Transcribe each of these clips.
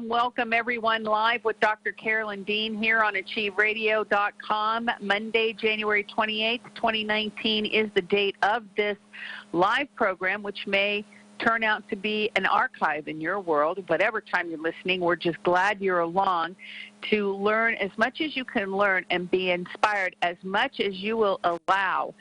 Welcome, everyone, live with Dr. Carolyn Dean here on AchieveRadio.com. Monday, January 28th, 2019 is the date of this live program, which may turn out to be an archive in your world. Whatever time you're listening, we're just glad you're along to learn as much as you can learn and be inspired as much as you will allow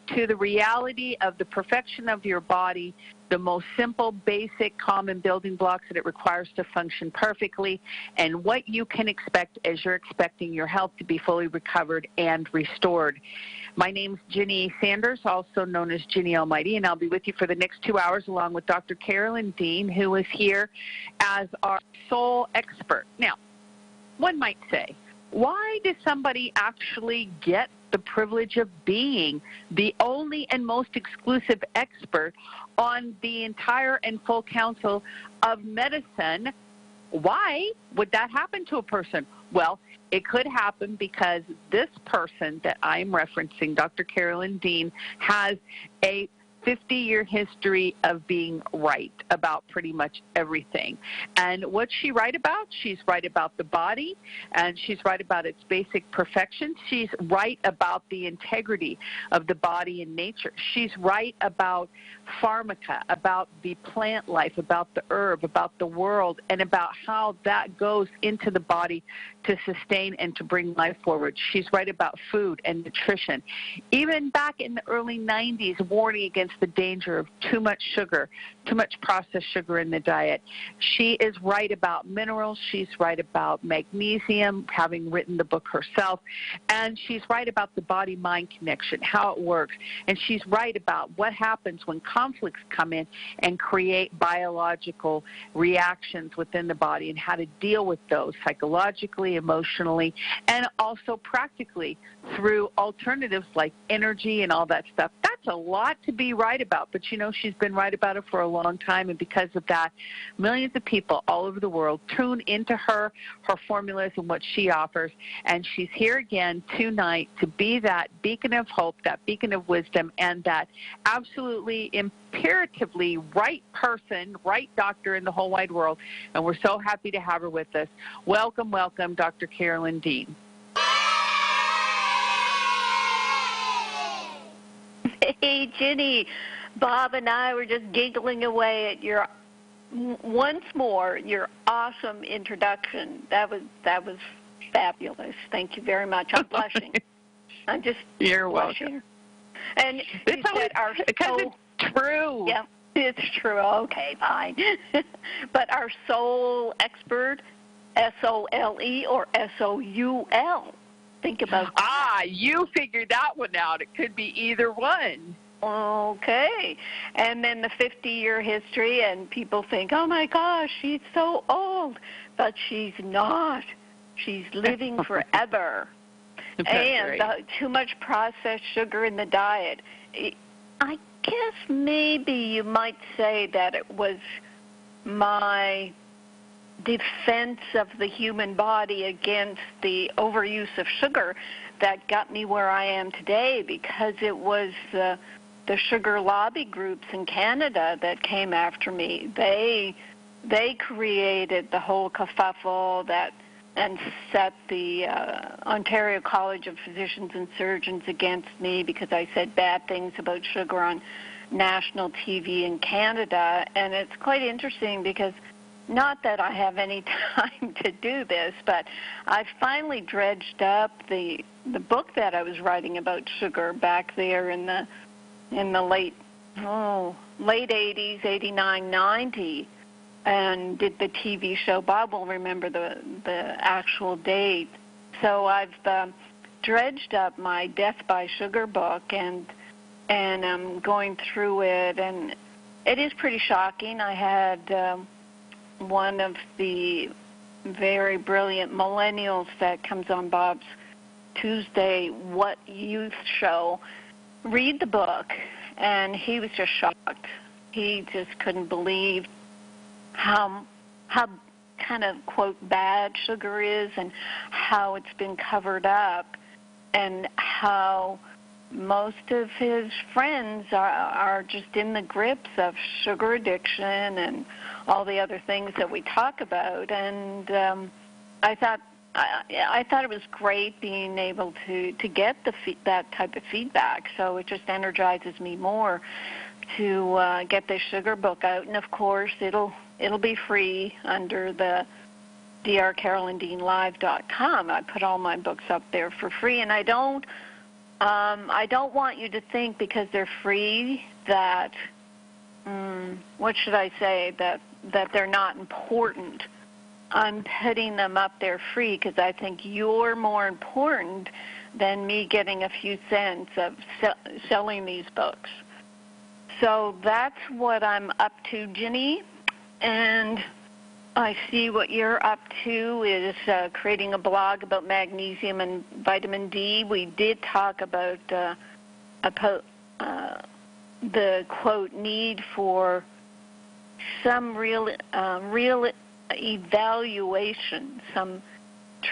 to the reality of the perfection of your body, the most simple, basic, common building blocks that it requires to function perfectly, and what you can expect as you're expecting your health to be fully recovered and restored. My name's Ginny Sanders, also known as Ginny Almighty, and I'll be with you for the next 2 hours along with Dr. Carolyn Dean, who is here as our sole expert. Now, one might say, why does somebody actually get the privilege of being the only and most exclusive expert on the entire and full counsel of medicine? Why would that happen to a person? Well, it could happen because this person that I'm referencing, Dr. Carolyn Dean, has a 50-year history of being right about pretty much everything. And what's she right about? She's right about the body, and she's right about its basic perfection. She's right about the integrity of the body and nature. She's right about pharmaca, about the plant life, about the herb, about the world, and about how that goes into the body to sustain and to bring life forward. She's right about food and nutrition. Even back in the early 90s, warning against the danger of too much sugar, too much processed sugar in the diet. She is right about minerals. She's right about magnesium, having written the book herself. And she's right about the body-mind connection, how it works. And she's right about what happens when conflicts come in and create biological reactions within the body and how to deal with those psychologically, emotionally, and also practically through alternatives like energy and all that stuff. That's a lot to be right about, but you know, she's been right about it for a long time, and because of that, millions of people all over the world tune into her formulas and what she offers, and she's here again tonight to be that beacon of hope, that beacon of wisdom, and that absolutely imperatively right person, right doctor in the whole wide world, and we're so happy to have her with us. Welcome, welcome, Dr. Carolyn Dean. Hey, Ginny, Bob and I were just giggling away at your, once more, your awesome introduction. That was fabulous. Thank you very much. I'm blushing. I'm just You're blushing. Welcome. And you said our soul, it's true. Yeah, it's true. Okay, fine. But our soul expert, S-O-L-E or S-O-U-L. Think about that. You figured that one out. It could be either one. Okay. And then the 50-year history, and people think, oh, my gosh, she's so old. But she's not. She's living forever. And right. Too much processed sugar in the diet. I guess maybe you might say that it was my defense of the human body against the overuse of sugar that got me where I am today, because it was the sugar lobby groups in Canada that came after me. They created the whole kerfuffle and set the Ontario College of Physicians and Surgeons against me because I said bad things about sugar on national TV in Canada. And it's quite interesting because, not that I have any time to do this, but I finally dredged up the book that I was writing about sugar back there in the late 80s, 89, 90, and did the TV show. Bob will remember the actual date. So I've dredged up my Death by Sugar book, and I'm going through it, and it is pretty shocking. I had one of the very brilliant millennials that comes on Bob's Tuesday What Youth show read the book, and he was just shocked. He just couldn't believe how kind of, quote, bad sugar is and how it's been covered up and how most of his friends are just in the grips of sugar addiction and all the other things that we talk about. And I thought it was great being able to get that type of feedback. So it just energizes me more to get the sugar book out. And of course, it'll be free under the drcarolyndeanlive.com. I put all my books up there for free, and I don't want you to think because they're free that what should I say, that they're not important. I'm putting them up there free because I think you're more important than me getting a few cents of selling these books. So that's what I'm up to, Ginny, and I see what you're up to is creating a blog about magnesium and vitamin D. We did talk about the, quote, need for some real evaluation, some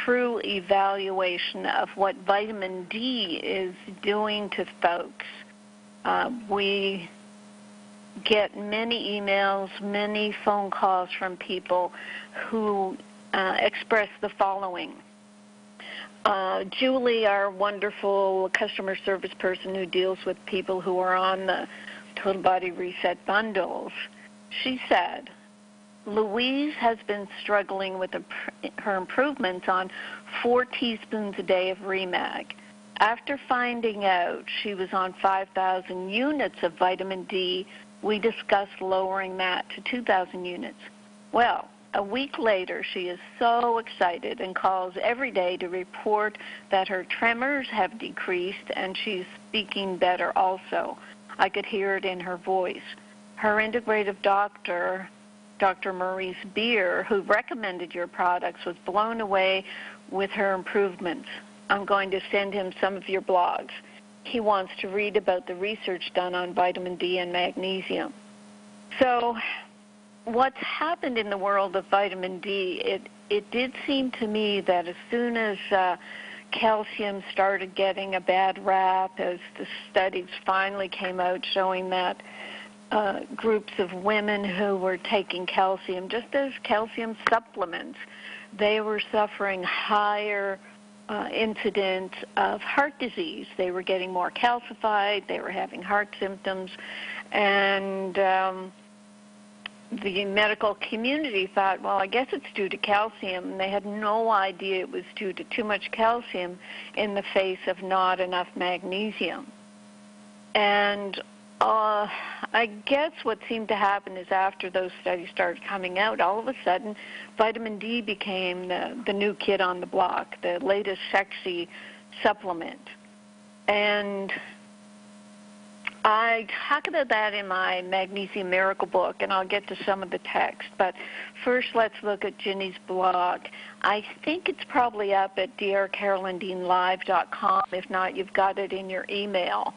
true evaluation of what vitamin D is doing to folks. We get many emails, many phone calls from people who express the following. Julie, our wonderful customer service person who deals with people who are on the Total Body Reset bundles, she said, Louise has been struggling with her improvements on 4 teaspoons a day of Remag. After finding out she was on 5,000 units of vitamin D, we discussed lowering that to 2,000 units. Well, a week later, she is so excited and calls every day to report that her tremors have decreased and she's speaking better also. I could hear it in her voice. Her integrative doctor, Dr. Maurice Beer, who recommended your products, was blown away with her improvements. I'm going to send him some of your blogs. He wants to read about the research done on vitamin D and magnesium. So what's happened in the world of vitamin D, it did seem to me that as soon as calcium started getting a bad rap, as the studies finally came out showing that groups of women who were taking calcium, just as calcium supplements, they were suffering higher incidence of heart disease. They were getting more calcified, they were having heart symptoms, and the medical community thought, well, I guess it's due to calcium. They had no idea it was due to too much calcium in the face of not enough magnesium. And I guess what seemed to happen is after those studies started coming out, all of a sudden vitamin D became the new kid on the block, the latest sexy supplement. And I talk about that in my Magnesium Miracle book, and I'll get to some of the text. But first, let's look at Ginny's blog. I think it's probably up at drcarolyndeanlive.com. If not, you've got it in your email.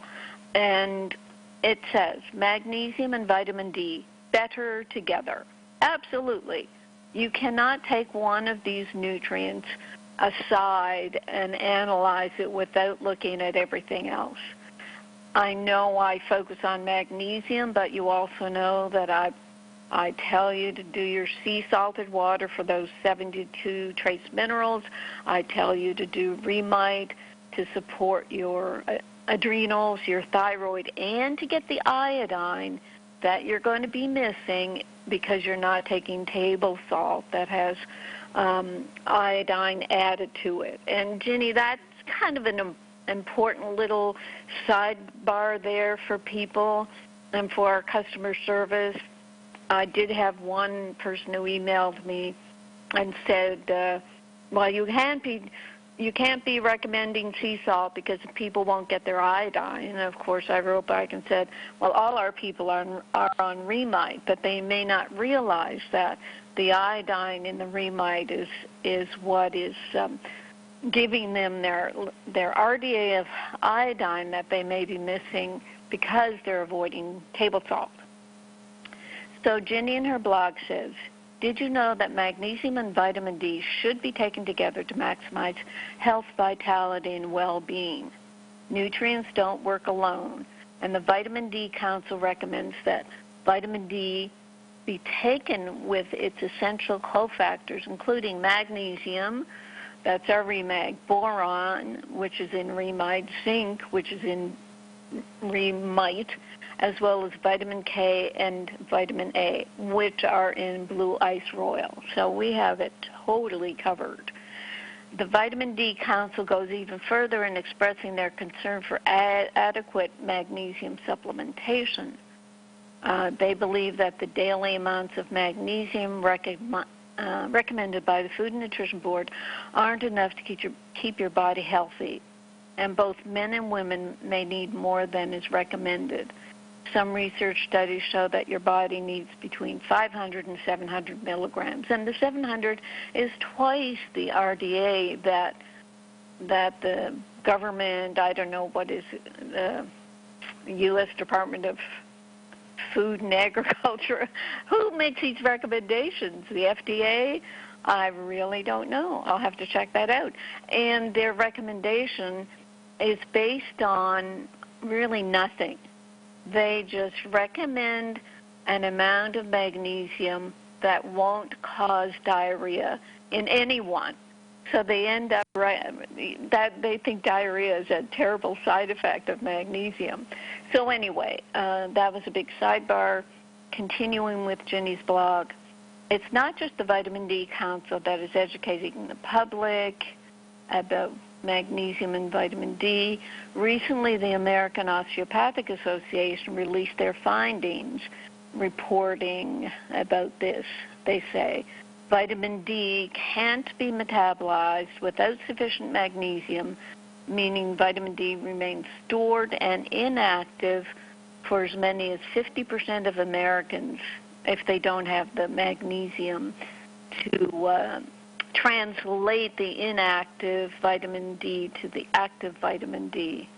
And it says, magnesium and vitamin D, better together. Absolutely. You cannot take one of these nutrients aside and analyze it without looking at everything else. I know I focus on magnesium, but you also know that I tell you to do your sea salted water for those 72 trace minerals. I tell you to do Remite to support your adrenals, your thyroid, and to get the iodine that you're going to be missing because you're not taking table salt that has iodine added to it. And, Ginny, that's kind of an important little sidebar there for people and for our customer service. I did have one person who emailed me and said, well, you can't be recommending sea salt because people won't get their iodine. And, of course, I wrote back and said, well, all our people are on Remite, but they may not realize that the iodine in the Remite is what is giving them their RDA of iodine that they may be missing because they're avoiding table salt. So Ginny in her blog says, did you know that magnesium and vitamin D should be taken together to maximize health, vitality, and well-being? Nutrients don't work alone, and the Vitamin D Council recommends that vitamin D be taken with its essential cofactors, including magnesium, that's our Remag, boron, which is in Remite, zinc, which is in Remite, as well as vitamin K and vitamin A, which are in Blue Ice Royal. So we have it totally covered. The Vitamin D Council goes even further in expressing their concern for adequate magnesium supplementation. They believe that the daily amounts of magnesium recommended by the Food and Nutrition Board aren't enough to keep your body healthy, and both men and women may need more than is recommended. Some research studies show that your body needs between 500 and 700 milligrams, and the 700 is twice the RDA that the government, I don't know what is the U.S. Department of Food and Agriculture, who makes these recommendations? The FDA? I really don't know. I'll have to check that out. And their recommendation is based on really nothing. They just recommend an amount of magnesium that won't cause diarrhea in anyone. So they end up that they think diarrhea is a terrible side effect of magnesium. So anyway, that was a big sidebar. Continuing with Ginny's blog, it's not just the Vitamin D Council that is educating the public about magnesium and vitamin D. Recently, the American Osteopathic Association released their findings reporting about this. They say vitamin D can't be metabolized without sufficient magnesium, meaning vitamin D remains stored and inactive for as many as 50% of Americans if they don't have the magnesium to translate the inactive vitamin D to the active vitamin D.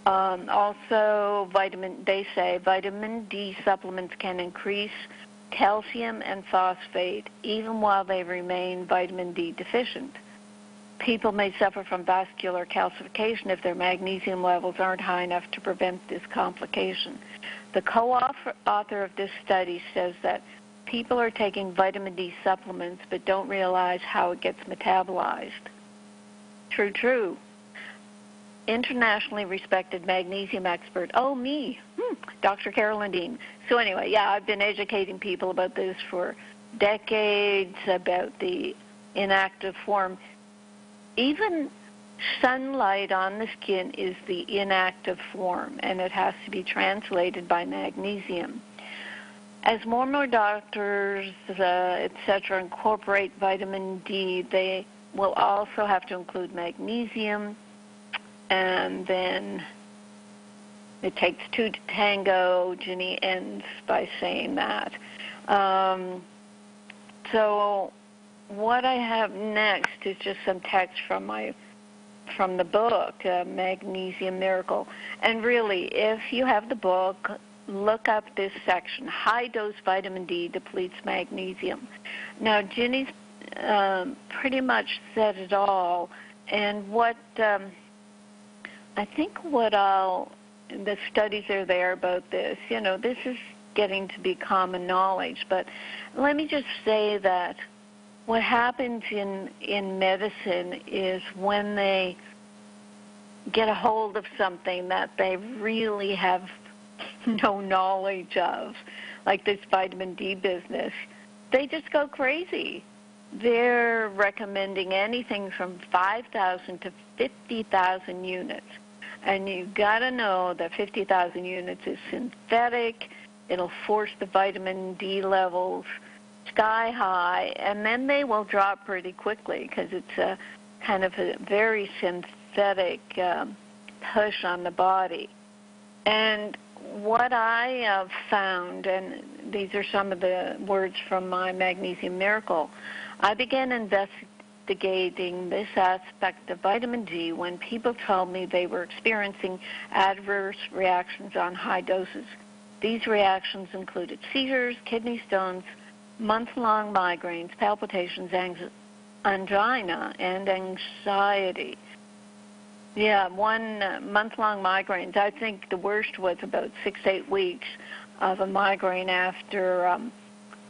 Also, they say vitamin D supplements can increase calcium and phosphate even while they remain vitamin D deficient. People may suffer from vascular calcification if their magnesium levels aren't high enough to prevent this complication. The co-author of this study says that people are taking vitamin D supplements but don't realize how it gets metabolized. True. Internationally respected magnesium expert, Dr. Carolyn Dean. So anyway, I've been educating people about this for decades, about the inactive form. Even sunlight on the skin is the inactive form, and it has to be translated by magnesium. As more and more doctors, etc., incorporate vitamin D, they will also have to include magnesium, and then it takes two to tango. Ginny ends by saying that. So what I have next is just some text from the book, Magnesium Miracle. And really, if you have the book, look up this section, high-dose vitamin D depletes magnesium. Now, Ginny's pretty much said it all, and I think the studies are there about this. This is getting to be common knowledge, but let me just say that what happens in medicine is when they get a hold of something that they really have no knowledge of, like this vitamin D business, they just go crazy. They're recommending anything from 5,000 to 50,000 units. And you've got to know that 50,000 units is synthetic. It'll force the vitamin D levels sky high, and then they will drop pretty quickly because it's a kind of a very synthetic push on the body. And what I have found, and these are some of the words from my Magnesium Miracle, I began investigating this aspect of vitamin D when people told me they were experiencing adverse reactions on high doses. These reactions included seizures, kidney stones, month-long migraines, palpitations, angina, and anxiety. Yeah, 1 month-long migraines. I think the worst was about 6 to 8 weeks of a migraine after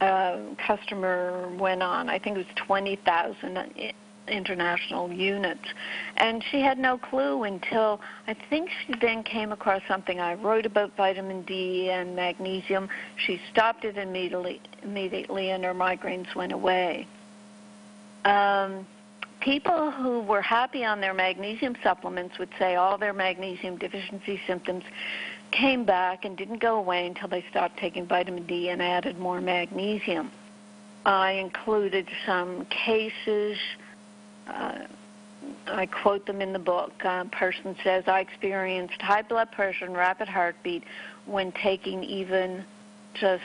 a customer went on. I think it was 20,000 international units. And she had no clue until I think she then came across something I wrote about vitamin D and magnesium. She stopped it immediately and her migraines went away. People who were happy on their magnesium supplements would say all their magnesium deficiency symptoms came back and didn't go away until they stopped taking vitamin D and added more magnesium. I included some cases. I quote them in the book. A person says, I experienced high blood pressure and rapid heartbeat when taking even just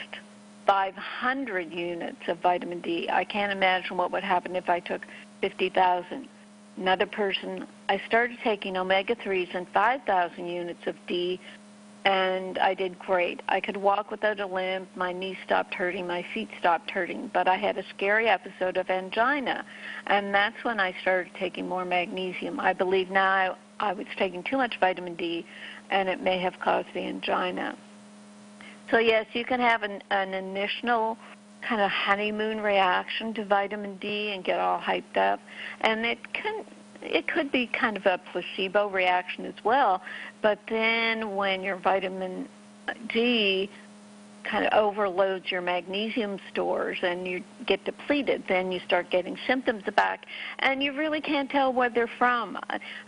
500 units of vitamin D. I can't imagine what would happen if I took 50,000. Another person, I started taking omega-3s and 5,000 units of D, and I did great. I could walk without a limp, my knees stopped hurting, my feet stopped hurting, but I had a scary episode of angina, and that's when I started taking more magnesium. I believe now I was taking too much vitamin D, and it may have caused the angina. So yes, you can have an initial kind of honeymoon reaction to vitamin D and get all hyped up, and it could be kind of a placebo reaction as well, but then when your vitamin D kind of overloads your magnesium stores and you get depleted, then you start getting symptoms back, and you really can't tell where they're from.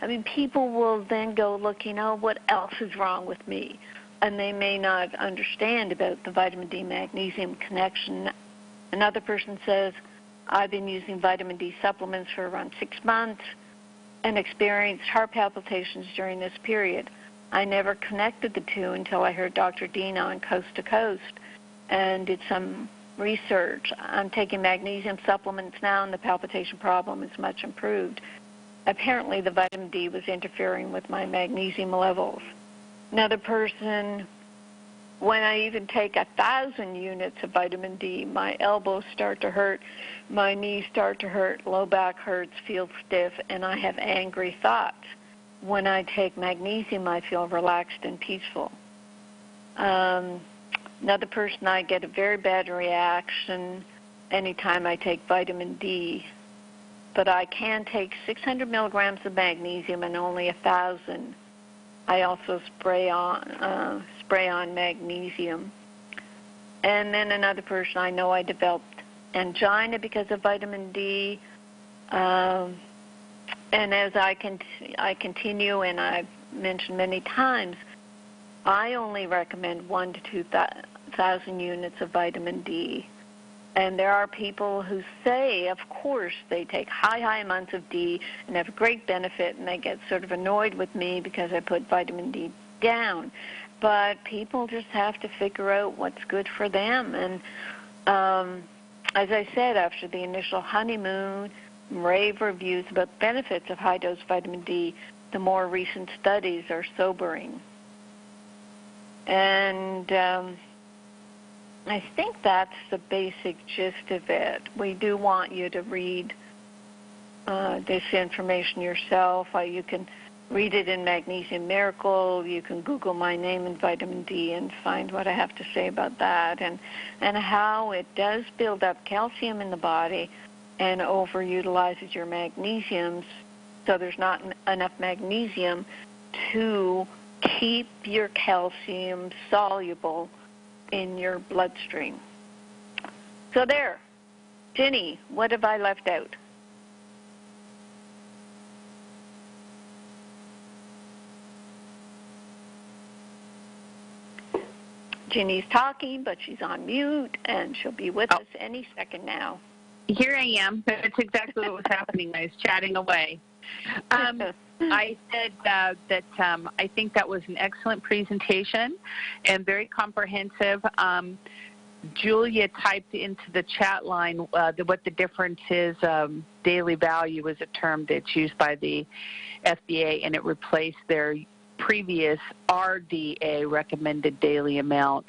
I mean, people will then go looking, oh, what else is wrong with me? And they may not understand about the vitamin D magnesium connection. Another person says, I've been using vitamin D supplements for around 6 months and experienced heart palpitations during this period. I never connected the two until I heard Dr. Dean on Coast to Coast and did some research. I'm taking magnesium supplements now, and the palpitation problem is much improved. Apparently, the vitamin D was interfering with my magnesium levels. Another person, when I even take 1,000 units of vitamin D, my elbows start to hurt, my knees start to hurt, low back hurts, feel stiff, and I have angry thoughts. When I take magnesium, I feel relaxed and peaceful. Another person, I get a very bad reaction anytime I take vitamin D, but I can take 600 milligrams of magnesium and only 1,000. I also spray on magnesium. And then another person, I know I developed angina because of vitamin D. And as I continue, and I've mentioned many times, I only recommend 1,000 to 2,000 units of vitamin D. And there are people who say, of course, they take high amounts of D and have a great benefit, and they get sort of annoyed with me because I put vitamin D down. But people just have to figure out what's good for them. And as I said, after the initial honeymoon, rave reviews about the benefits of high-dose vitamin D, the more recent studies are sobering. And I think that's the basic gist of it. We do want you to read this information yourself. You can read it in Magnesium Miracle. You can Google my name and vitamin D and find what I have to say about that, and how it does build up calcium in the body and overutilizes your magnesiums, so there's not enough magnesium to keep your calcium soluble in your bloodstream. So there. Ginny, what have I left out? Ginny's talking, but she's on mute, and she'll be with us any second now. Here I am. That's exactly what was happening. I was chatting away. I said that I think that was an excellent presentation and very comprehensive. Julia typed into the chat line what the difference is. Daily value is a term that's used by the FDA, and it replaced their previous RDA, recommended daily amount,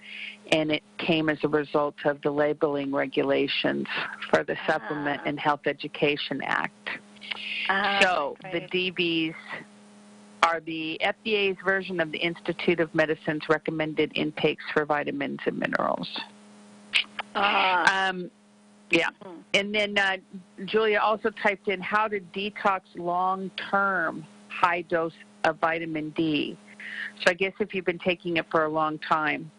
and it came as a result of the labeling regulations for the Supplement and Health Education Act. So the DVs are the FDA's version of the Institute of Medicine's recommended intakes for vitamins and minerals. Yeah. And then Julia also typed in how to detox long-term high dose of vitamin D. So I guess if you've been taking it for a long time,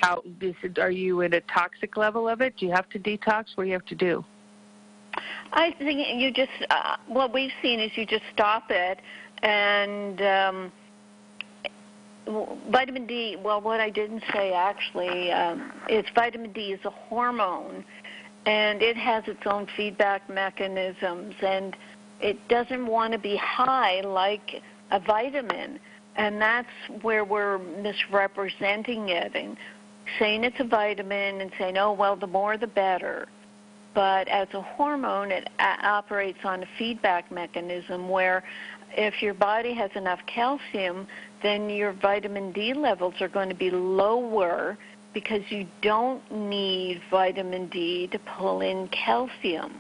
are you at a toxic level of it? Do you have to detox? What do you have to do? I think you just, what we've seen is you just stop it, and vitamin D, well, what I didn't say actually is vitamin D is a hormone, and it has its own feedback mechanisms, and it doesn't want to be high like a vitamin, and that's where we're misrepresenting it and saying it's a vitamin and saying, oh, well, the more the better. But as a hormone, it operates on a feedback mechanism where if your body has enough calcium, then your vitamin D levels are going to be lower because you don't need vitamin D to pull in calcium.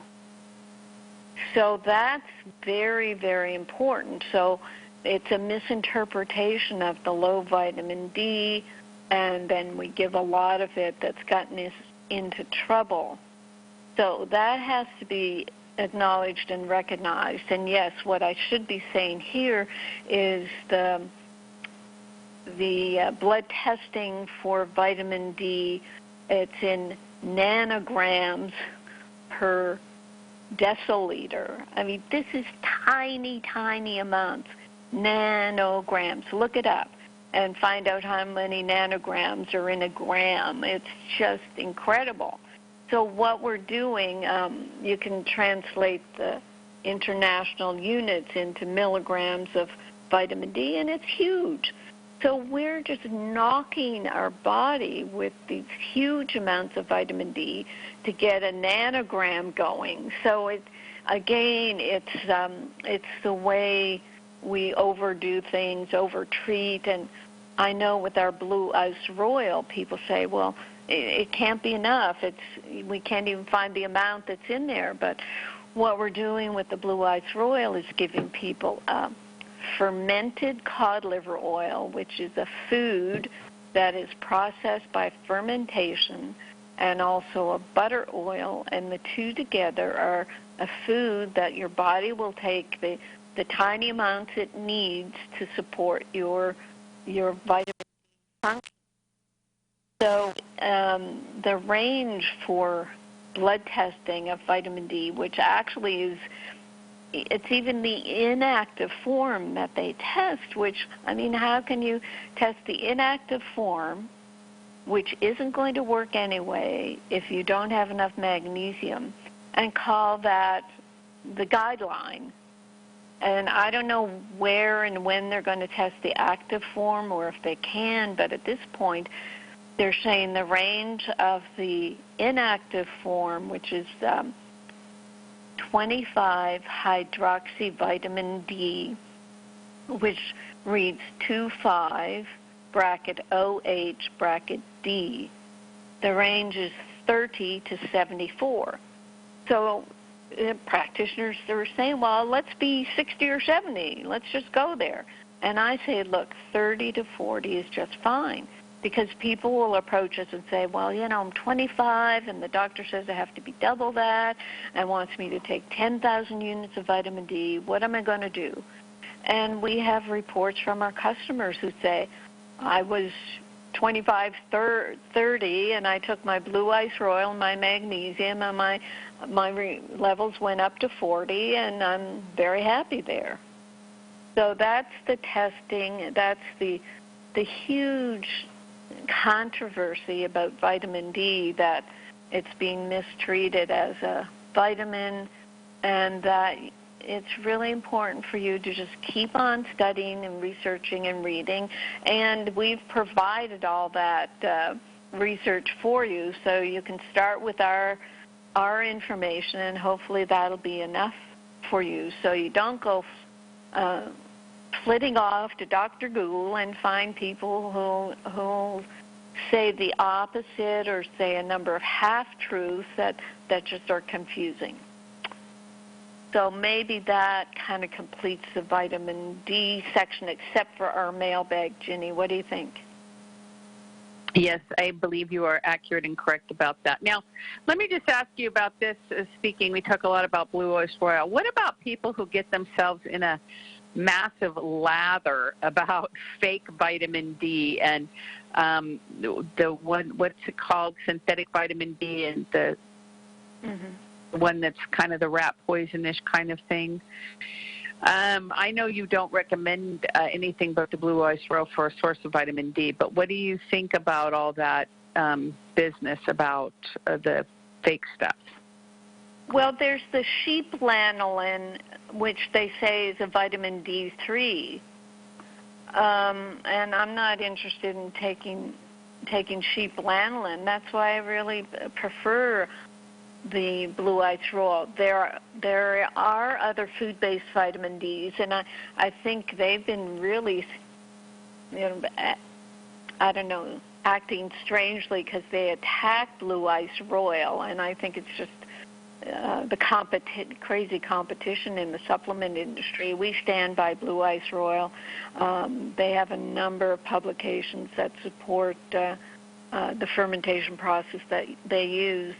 So that's very, very important. So it's a misinterpretation of the low vitamin D, and then we give a lot of it that's gotten us into trouble. So that has to be acknowledged and recognized. And yes, what I should be saying here is the blood testing for vitamin D, it's in nanograms per deciliter. I mean, this is tiny, tiny amounts, nanograms. Look it up and find out how many nanograms are in a gram. It's just incredible. So what we're doing, you can translate the international units into milligrams of vitamin D, and it's huge. So we're just knocking our body with these huge amounts of vitamin D to get a nanogram going. So it's the way we overdo things, overtreat. And I know with our Blue Ice Royal, people say, well, it can't be enough. We can't even find the amount that's in there. But what we're doing with the Blue Ice Royal is giving people fermented cod liver oil, which is a food that is processed by fermentation, and also a butter oil, and the two together are a food that your body will take the tiny amounts it needs to support your vitamin D function. So the range for blood testing of vitamin D, which actually it's even the inactive form that they test, which, I mean, how can you test the inactive form, which isn't going to work anyway if you don't have enough magnesium, and call that the guideline? And I don't know where and when they're going to test the active form or if they can, but at this point, they're saying the range of the inactive form, which is 25 hydroxy vitamin D, which reads 25 bracket OH bracket D. The range is 30 to 74. So practitioners are saying, well, let's be 60 or 70. Let's just go there. And I say, look, 30 to 40 is just fine. Because people will approach us and say, well, you know, I'm 25, and the doctor says I have to be double that and wants me to take 10,000 units of vitamin D. What am I going to do? And we have reports from our customers who say, I was 25, 30, and I took my Blue Ice Royal, my magnesium, and my levels went up to 40, and I'm very happy there. So that's the testing. That's the huge controversy about vitamin D, that it's being mistreated as a vitamin, and that it's really important for you to just keep on studying and researching and reading. And we've provided all that research for you, so you can start with our information, and hopefully that'll be enough for you, so you don't go flitting off to Dr. Google and find people who say the opposite or say a number of half-truths that just are confusing. So maybe that kind of completes the vitamin D section, except for our mailbag, Ginny. What do you think? Yes, I believe you are accurate and correct about that. Now, let me just ask you about this. Speaking, we talk a lot about blue oyster oil. What about people who get themselves in a massive lather about fake vitamin D and the one, what's it called, synthetic vitamin D, and the one that's kind of the rat poisonish kind of thing? I know you don't recommend anything but the blue oyster oil for a source of vitamin D, but what do you think about all that business about the fake stuff? Well, there's the sheep lanolin, which they say is a vitamin D3, and I'm not interested in taking sheep lanolin. That's why I really prefer the blue oyster oil. There are other food-based vitamin Ds, and I think they've been really, I don't know, acting strangely because they attack blue oyster oil, and I think it's just the crazy competition in the supplement industry. We stand by blue oyster oil. They have a number of publications that support the fermentation process that they use.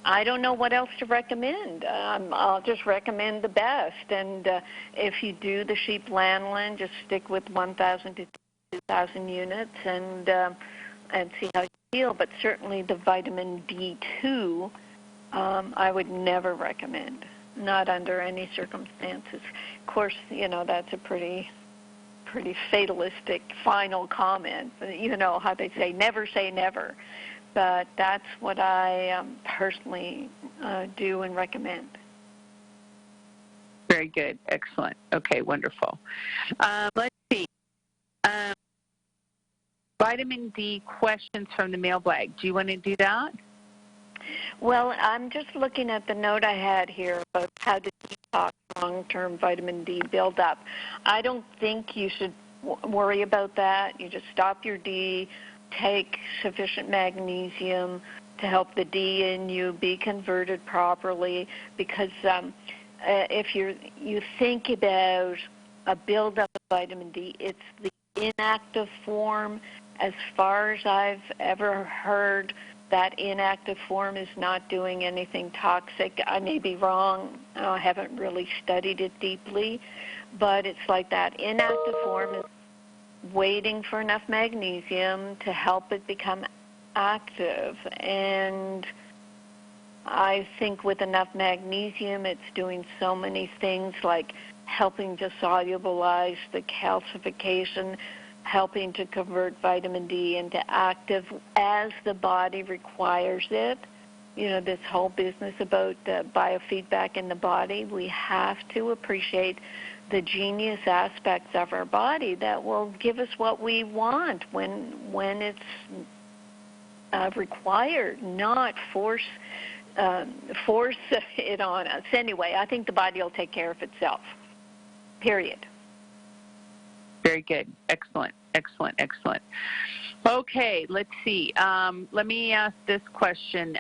I don't know what else to recommend. I'll just recommend the best. And if you do the sheep lanolin, just stick with 1,000 to 2,000 units and see how you feel. But certainly the vitamin D2, I would never recommend, not under any circumstances. Of course, that's a pretty fatalistic final comment. You know how they say never. But that's what I personally do and recommend. Very good. Excellent. Okay, wonderful. Let's see. Vitamin D questions from the mailbag. Do you want to do that? Well, I'm just looking at the note I had here about how to detox long-term vitamin D buildup. I don't think you should worry about that. You just stop your D, take sufficient magnesium to help the D in you be converted properly, because if you think about a buildup of vitamin D, it's the inactive form. As far as I've ever heard, that inactive form is not doing anything toxic. I may be wrong. I haven't really studied it deeply, but it's like that inactive form is waiting for enough magnesium to help it become active. And I think with enough magnesium, it's doing so many things like helping to solubilize the calcification, helping to convert vitamin D into active as the body requires it. This whole business about biofeedback in the body, we have to appreciate the genius aspects of our body that will give us what we want when it's required, not force it on us. Anyway, I think the body will take care of itself, period. Very good. Excellent. Okay, let's see. Let me ask this question.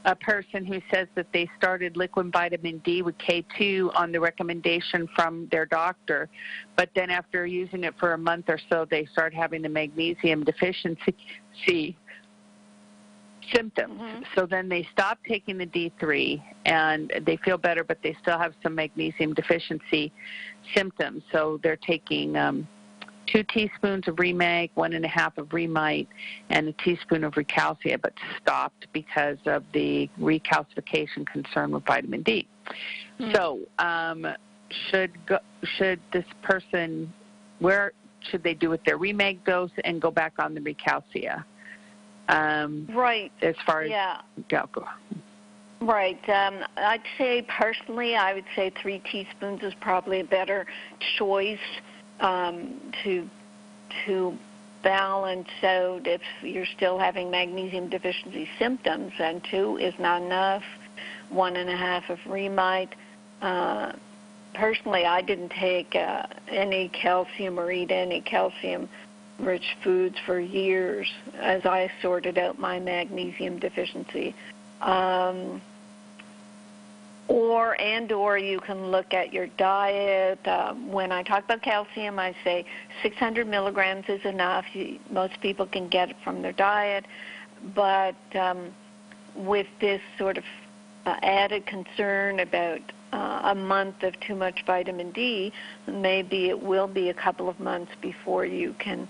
A person who says that they started liquid vitamin D with K2 on the recommendation from their doctor, but then after using it for a month or so, they start having the magnesium deficiency symptoms. Mm-hmm. So then they stop taking the D3, and they feel better, but they still have some magnesium deficiency symptoms. So they're taking 2 teaspoons of Remag, 1.5 of Remite, and a teaspoon of Recalcia, but stopped because of the recalcification concern with vitamin D. Mm-hmm. So should this person, where should they do with their Remag dose and go back on the Recalcia? Right. As far as go. Right. I'd say personally, I would say 3 teaspoons is probably a better choice to balance out if you're still having magnesium deficiency symptoms, and 2 is not enough. 1.5 of Remite. Personally, I didn't take any calcium or eat any calcium-rich foods for years as I sorted out my magnesium deficiency. Or you can look at your diet. When I talk about calcium, I say 600 milligrams is enough. Most people can get it from their diet. But with this sort of added concern about a month of too much vitamin D, maybe it will be a couple of months before you can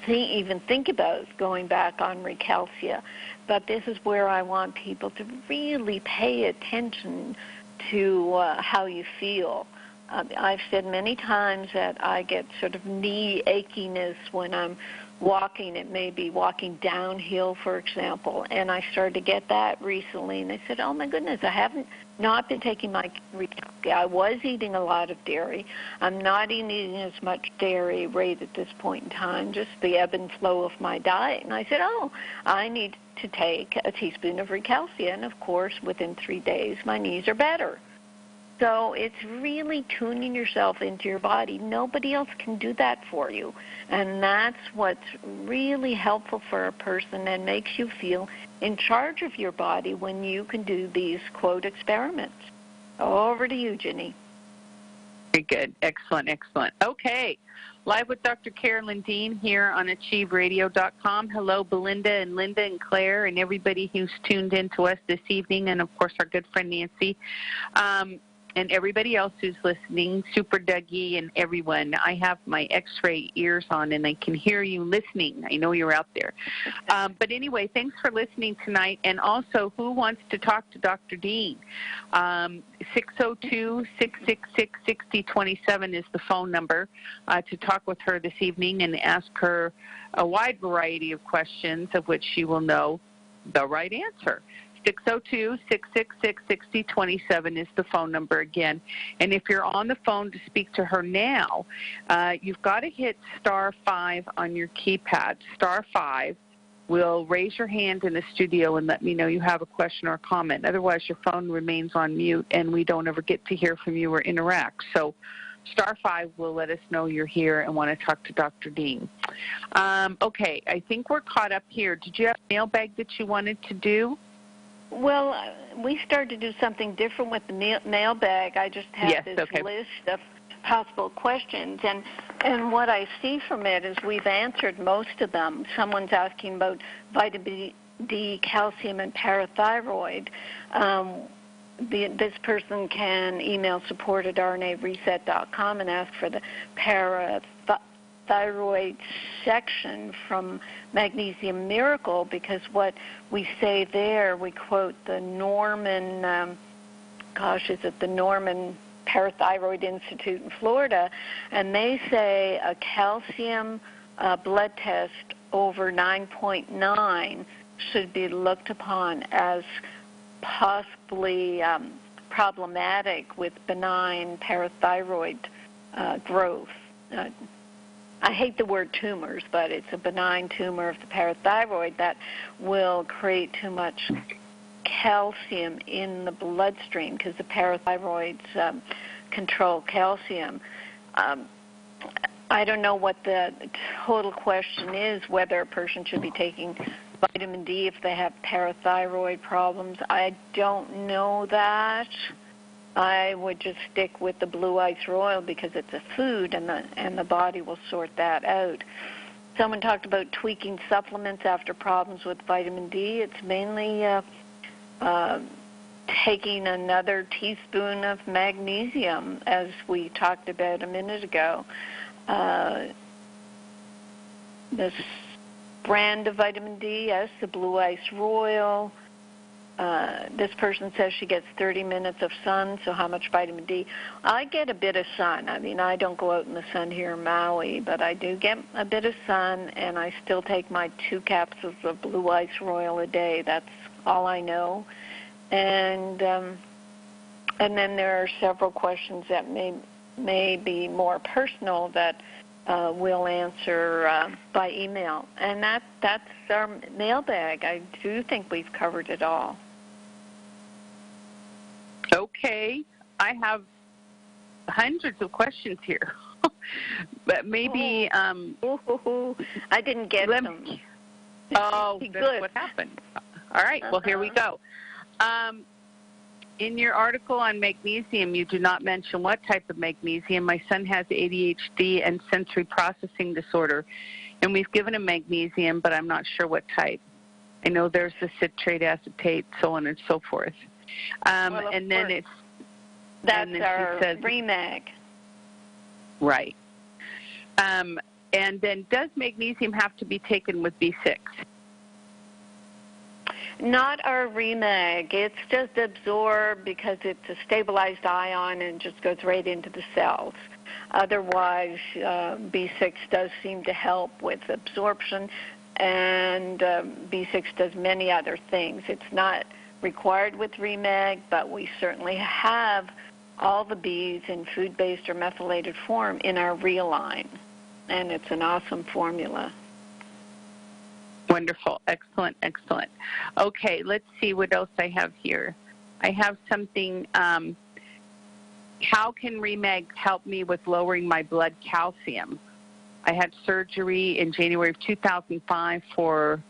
even think about going back on Recalcia. But this is where I want people to really pay attention to how you feel. I've said many times that I get sort of knee achiness when I'm walking. It may be walking downhill, for example, and I started to get that recently, and I said, oh my goodness, I haven't not been taking my Recalcia. I was eating a lot of dairy. I'm not eating as much dairy right at this point in time, just the ebb and flow of my diet. And I said, oh, I need to take a teaspoon of Recalcia, and of course, within 3 days, my knees are better. So it's really tuning yourself into your body. Nobody else can do that for you. And that's what's really helpful for a person and makes you feel in charge of your body when you can do these, quote, experiments. Over to you, Ginny. Very good. Excellent, excellent. Okay. Live with Dr. Carolyn Dean here on AchieveRadio.com. Hello, Belinda and Linda and Claire and everybody who's tuned in to us this evening, and, of course, our good friend Nancy. And everybody else who's listening, Super Dougie and everyone. I have my X-ray ears on, and I can hear you listening. I know you're out there. But anyway, thanks for listening tonight. And also, who wants to talk to Dr. Dean? 602-666-6027 is the phone number to talk with her this evening and ask her a wide variety of questions of which she will know the right answer. 602-666-6027 is the phone number again. And if you're on the phone to speak to her now, you've got to hit *5 on your keypad. *5 will raise your hand in the studio and let me know you have a question or a comment. Otherwise, your phone remains on mute, and we don't ever get to hear from you or interact. So *5 will let us know you're here and want to talk to Dr. Dean. Okay, I think we're caught up here. Did you have a mailbag that you wanted to do? Well, we started to do something different with the mailbag. I just have this list of possible questions, and what I see from it is we've answered most of them. Someone's asking about vitamin D, calcium, and parathyroid. This person can email support@rnareset.com and ask for the parathyroid section from Magnesium Miracle, because what we say there, we quote the Norman, the Norman Parathyroid Institute in Florida, and they say a calcium blood test over 9.9 should be looked upon as possibly problematic with benign parathyroid growth. I hate the word tumors, but it's a benign tumor of the parathyroid that will create too much calcium in the bloodstream, because the parathyroids control calcium. I don't know what the total question is, whether a person should be taking vitamin D if they have parathyroid problems. I don't know that. I would just stick with the blue ice royal because it's a food, and the body will sort that out. Someone talked about tweaking supplements after problems with vitamin D. It's mainly taking another teaspoon of magnesium, as we talked about a minute ago. This brand of vitamin D, yes, the blue ice royal. This person says she gets 30 minutes of sun, so how much vitamin D? I get a bit of sun. I mean, I don't go out in the sun here in Maui, but I do get a bit of sun, and I still take my 2 capsules of blue ice royal a day. That's all I know. And then there are several questions that may be more personal that we'll answer by email. And that's our mailbag. I do think we've covered it all. Okay. I have hundreds of questions here. But maybe... I didn't get them. Oh, that's what happened. All right. Well, here we go. In your article on magnesium, you do not mention what type of magnesium. My son has ADHD and sensory processing disorder, and we've given him magnesium, but I'm not sure what type. I know there's the citrate, acetate, so on and so forth. Well, and then it's that's our Remag. Right. And then does magnesium have to be taken with B6? Not our Remag. It's just absorbed because it's a stabilized ion and just goes right into the cells. Otherwise, B6 does seem to help with absorption, and B6 does many other things. It's not required with Remag, but we certainly have all the Bs in food-based or methylated form in our Realign, and it's an awesome formula. Wonderful. Excellent, excellent. Okay, let's see what else I have here. I have something, how can Remag help me with lowering my blood calcium? I had surgery in January of 2005 for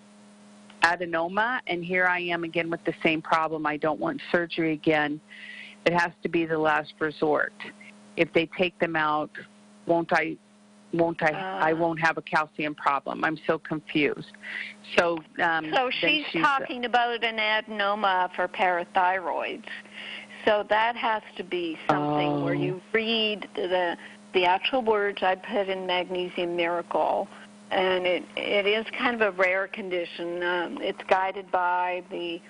adenoma, and here I am again with the same problem. I don't want surgery again. It has to be the last resort. If they take them out, I won't have a calcium problem. I'm so confused. So she's talking about an adenoma for parathyroids. So that has to be something where you read the actual words I put in Magnesium Miracle, and it is kind of a rare condition. It's guided by the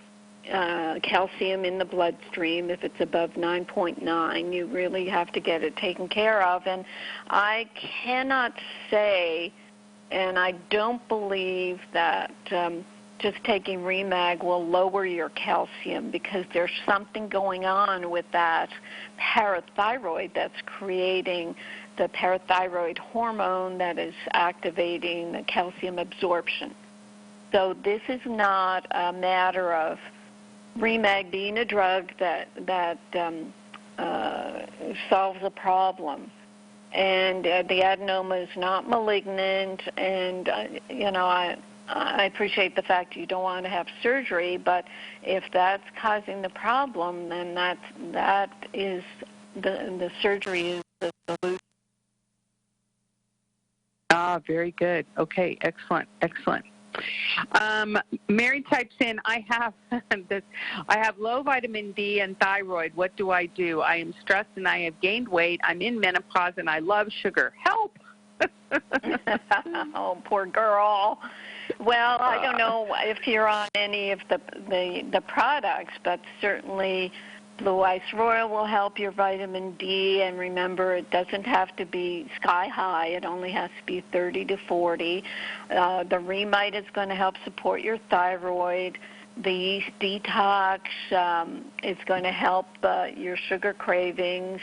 calcium in the bloodstream. If it's above 9.9, you really have to get it taken care of. And I cannot say, and I don't believe that just taking Remag will lower your calcium, because there's something going on with that parathyroid that's creating the parathyroid hormone that is activating the calcium absorption. So this is not a matter of Remag being a drug that solves a problem. And the adenoma is not malignant, and I appreciate the fact you don't want to have surgery, but if that's causing the problem, then that is the surgery is the solution. Ah, very good. Okay, excellent, excellent. Mary types in, I have low vitamin D and thyroid. What do? I am stressed and I have gained weight. I'm in menopause and I love sugar. Help! Oh, poor girl. Well, I don't know if you're on any of the products, but certainly Blue Ice Royal will help your vitamin D, and remember, it doesn't have to be sky high. It only has to be 30 to 40. The Remite is going to help support your thyroid. The yeast detox is going to help your sugar cravings.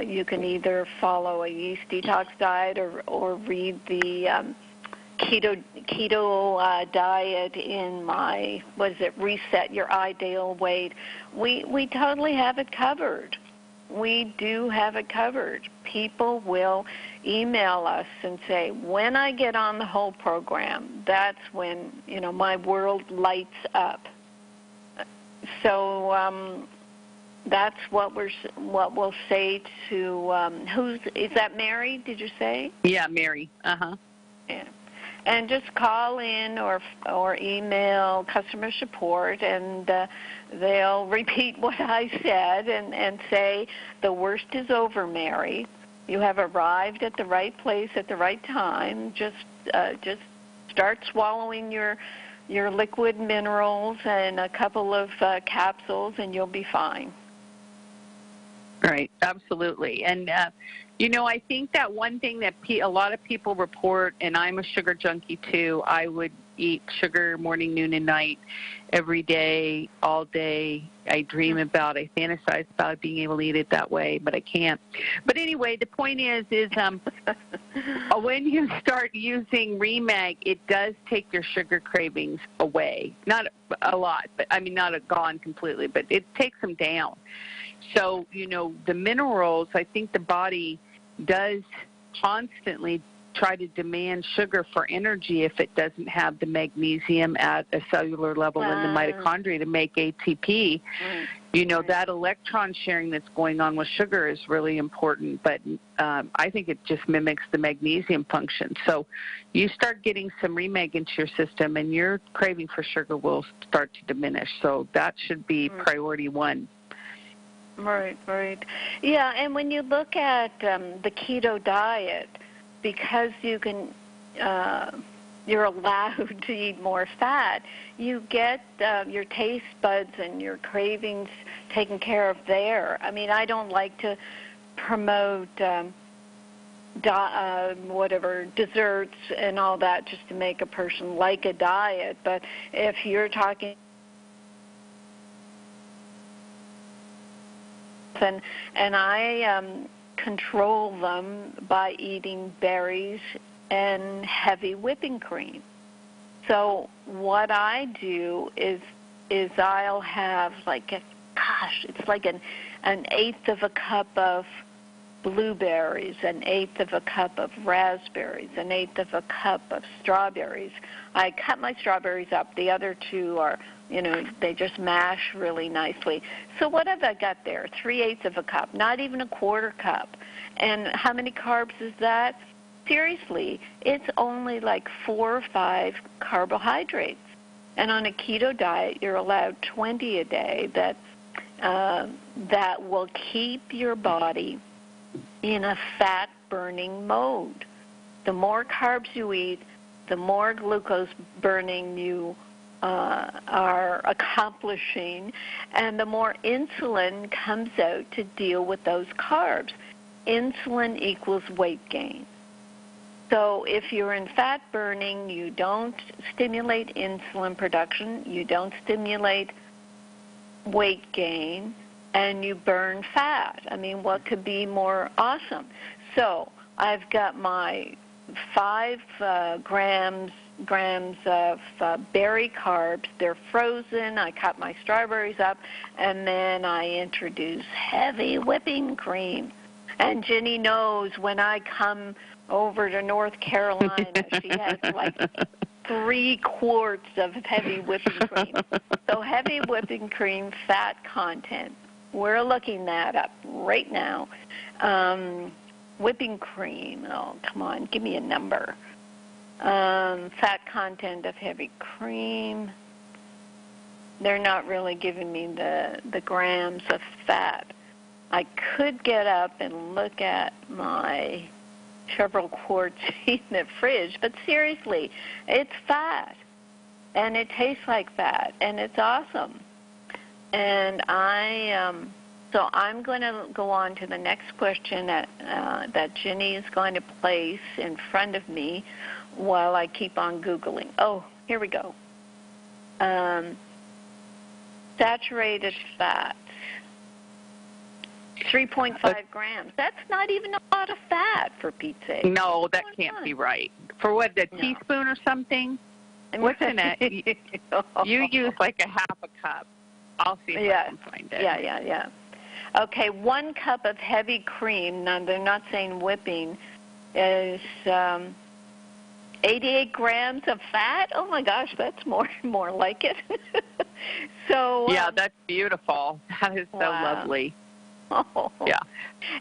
You can either follow a yeast detox diet or read the keto diet in my, Reset Your Ideal Weight. We totally have it covered. We do have it covered. People will email us and say, when I get on the whole program, that's when, my world lights up. So that's what we'll say to, is that Mary, did you say? Yeah, Mary. Uh-huh. Yeah. And just call in or email customer support, and they'll repeat what I said and say, the worst is over, Mary. You have arrived at the right place at the right time. Just start swallowing your liquid minerals and a couple of capsules, and you'll be fine. Right, absolutely. And I think that one thing that a lot of people report, and I'm a sugar junkie too, I would eat sugar morning, noon, and night every day, all day. I dream about it. I fantasize about being able to eat it that way, but I can't. But anyway, the point is when you start using Remag, it does take your sugar cravings away. Not a lot, but not gone completely, but it takes them down. So, the minerals, I think the body does constantly try to demand sugar for energy if it doesn't have the magnesium at a cellular level in the mitochondria to make ATP. You know, that electron sharing that's going on with sugar is really important, but I think it just mimics the magnesium function. So you start getting some remag into your system, and your craving for sugar will start to diminish. So that should be priority one. Right, right. Yeah, and when you look at the keto diet, because you can, you're allowed to eat more fat, you get your taste buds and your cravings taken care of there. I mean, I don't like to promote whatever desserts and all that just to make a person like a diet, but if you're talking and I control them by eating berries and heavy whipping cream. So what I do is I'll have it's like an eighth of a cup of blueberries, an eighth of a cup of raspberries, an eighth of a cup of strawberries. I cut my strawberries up. The other two are, you know, they just mash really nicely. So what have I got there? 3/8 of a cup, not even a quarter cup. And how many carbs is that? Seriously, it's only like 4 or 5 carbohydrates. And on a keto diet, you're allowed 20 a day. That will keep your body in a fat-burning mode. The more carbs you eat, the more glucose burning you are accomplishing, and the more insulin comes out to deal with those carbs. Insulin equals weight gain. So if you're in fat burning, you don't stimulate insulin production, you don't stimulate weight gain, and you burn fat. I mean, what could be more awesome? So I've got my 5 grams of berry carbs. They're frozen. I cut my strawberries up, and then I introduce heavy whipping cream. And Ginny knows when I come over to North Carolina, she has like 3 quarts of heavy whipping cream. So heavy whipping cream, fat content. We're looking that up right now. Whipping cream. Oh, come on, give me a number. Fat content of heavy cream. They're not really giving me the grams of fat. I could get up and look at my several quarts in the fridge, but seriously, it's fat, and it tastes like fat, and it's awesome. And so I'm going to go on to the next question that Ginny is going to place in front of me while I keep on Googling. Oh, here we go. Saturated fat. 3.5 grams. That's not even a lot of fat, for Pete's sake. No, that can't be right. For what, a teaspoon or something? What's in it? You use like a half a cup. I'll see if I can find it. Yeah. Okay, 1 cup of heavy cream, now they're not saying whipping, is 88 grams of fat. Oh, my gosh, that's more like it. So yeah, that's beautiful. That is so lovely. Oh. Yeah.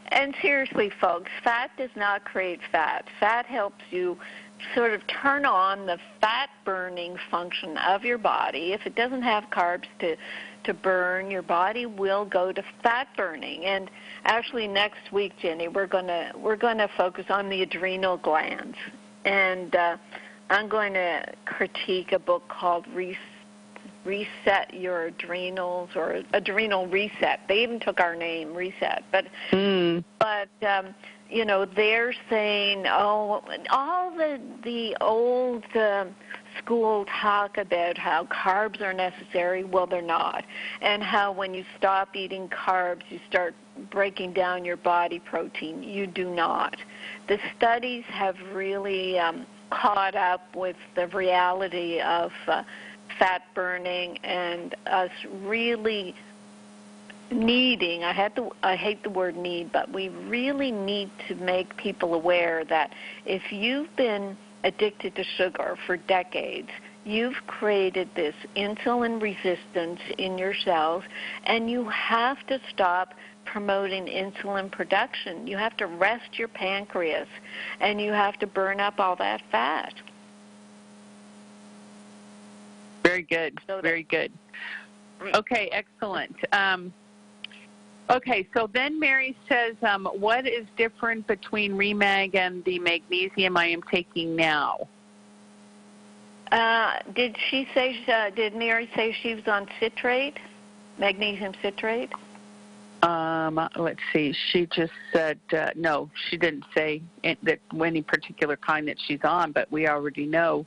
And seriously, folks, fat does not create fat. Fat helps you sort of turn on the fat-burning function of your body. If it doesn't have carbs to burn, your body will go to fat burning. And actually, next week, Jenny, we're gonna focus on the adrenal glands, and I'm going to critique a book called Reset Your Adrenals, or Adrenal Reset. They even took our name, Reset. But you know, they're saying, all the old school talk about how carbs are necessary. Well, they're not. And how when you stop eating carbs, you start breaking down your body protein. You do not. The studies have really caught up with the reality of fat burning and us really needing, I hate the word need, but we really need to make people aware that if you've been addicted to sugar for decades, you've created this insulin resistance in your cells, and you have to stop promoting insulin production. You have to rest your pancreas, and you have to burn up all that fat. Very good. Very good. Okay, excellent. Okay, so then Mary says, what is different between Remag and the magnesium I am taking now? Did Mary say she was on citrate, magnesium citrate? Let's see. She just said, no, she didn't say that any particular kind that she's on, but we already know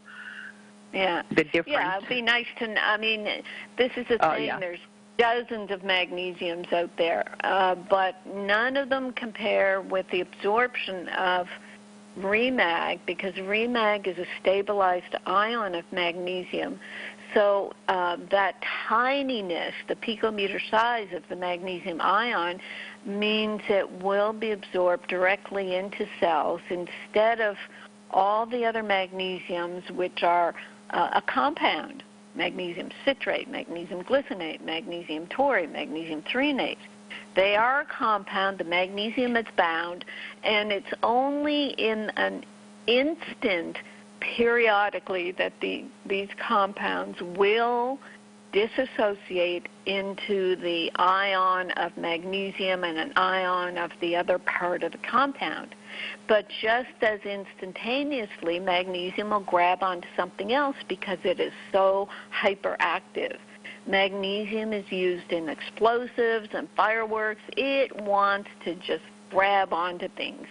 the difference. Yeah, it'd be nice to know. I mean, this is the thing. Yeah. There's dozens of magnesiums out there, but none of them compare with the absorption of Remag, because Remag is a stabilized ion of magnesium. So that tininess, the picometer size of the magnesium ion, means it will be absorbed directly into cells instead of all the other magnesiums, which are a compound. Magnesium citrate, magnesium glycinate, magnesium taurate, magnesium threonate. They are a compound. The magnesium is bound, and it's only in an instant periodically that these compounds will disassociate into the ion of magnesium and an ion of the other part of the compound. But just as instantaneously, magnesium will grab onto something else because it is so hyperactive. Magnesium is used in explosives and fireworks. It wants to just grab onto things.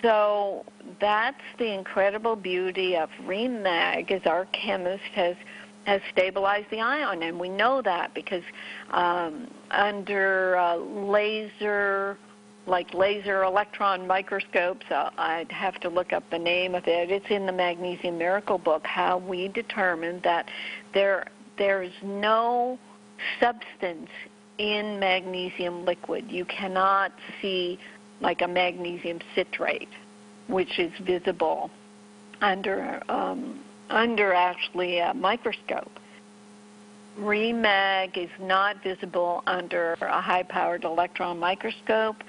So that's the incredible beauty of Remag, is our chemist has stabilized the ion, and we know that because under laser electron microscopes, I'd have to look up the name of it. It's in the Magnesium Miracle book, how we determined that there's no substance in magnesium liquid. You cannot see like a magnesium citrate, which is visible under actually a microscope. Remag is not visible under a high-powered electron microscope.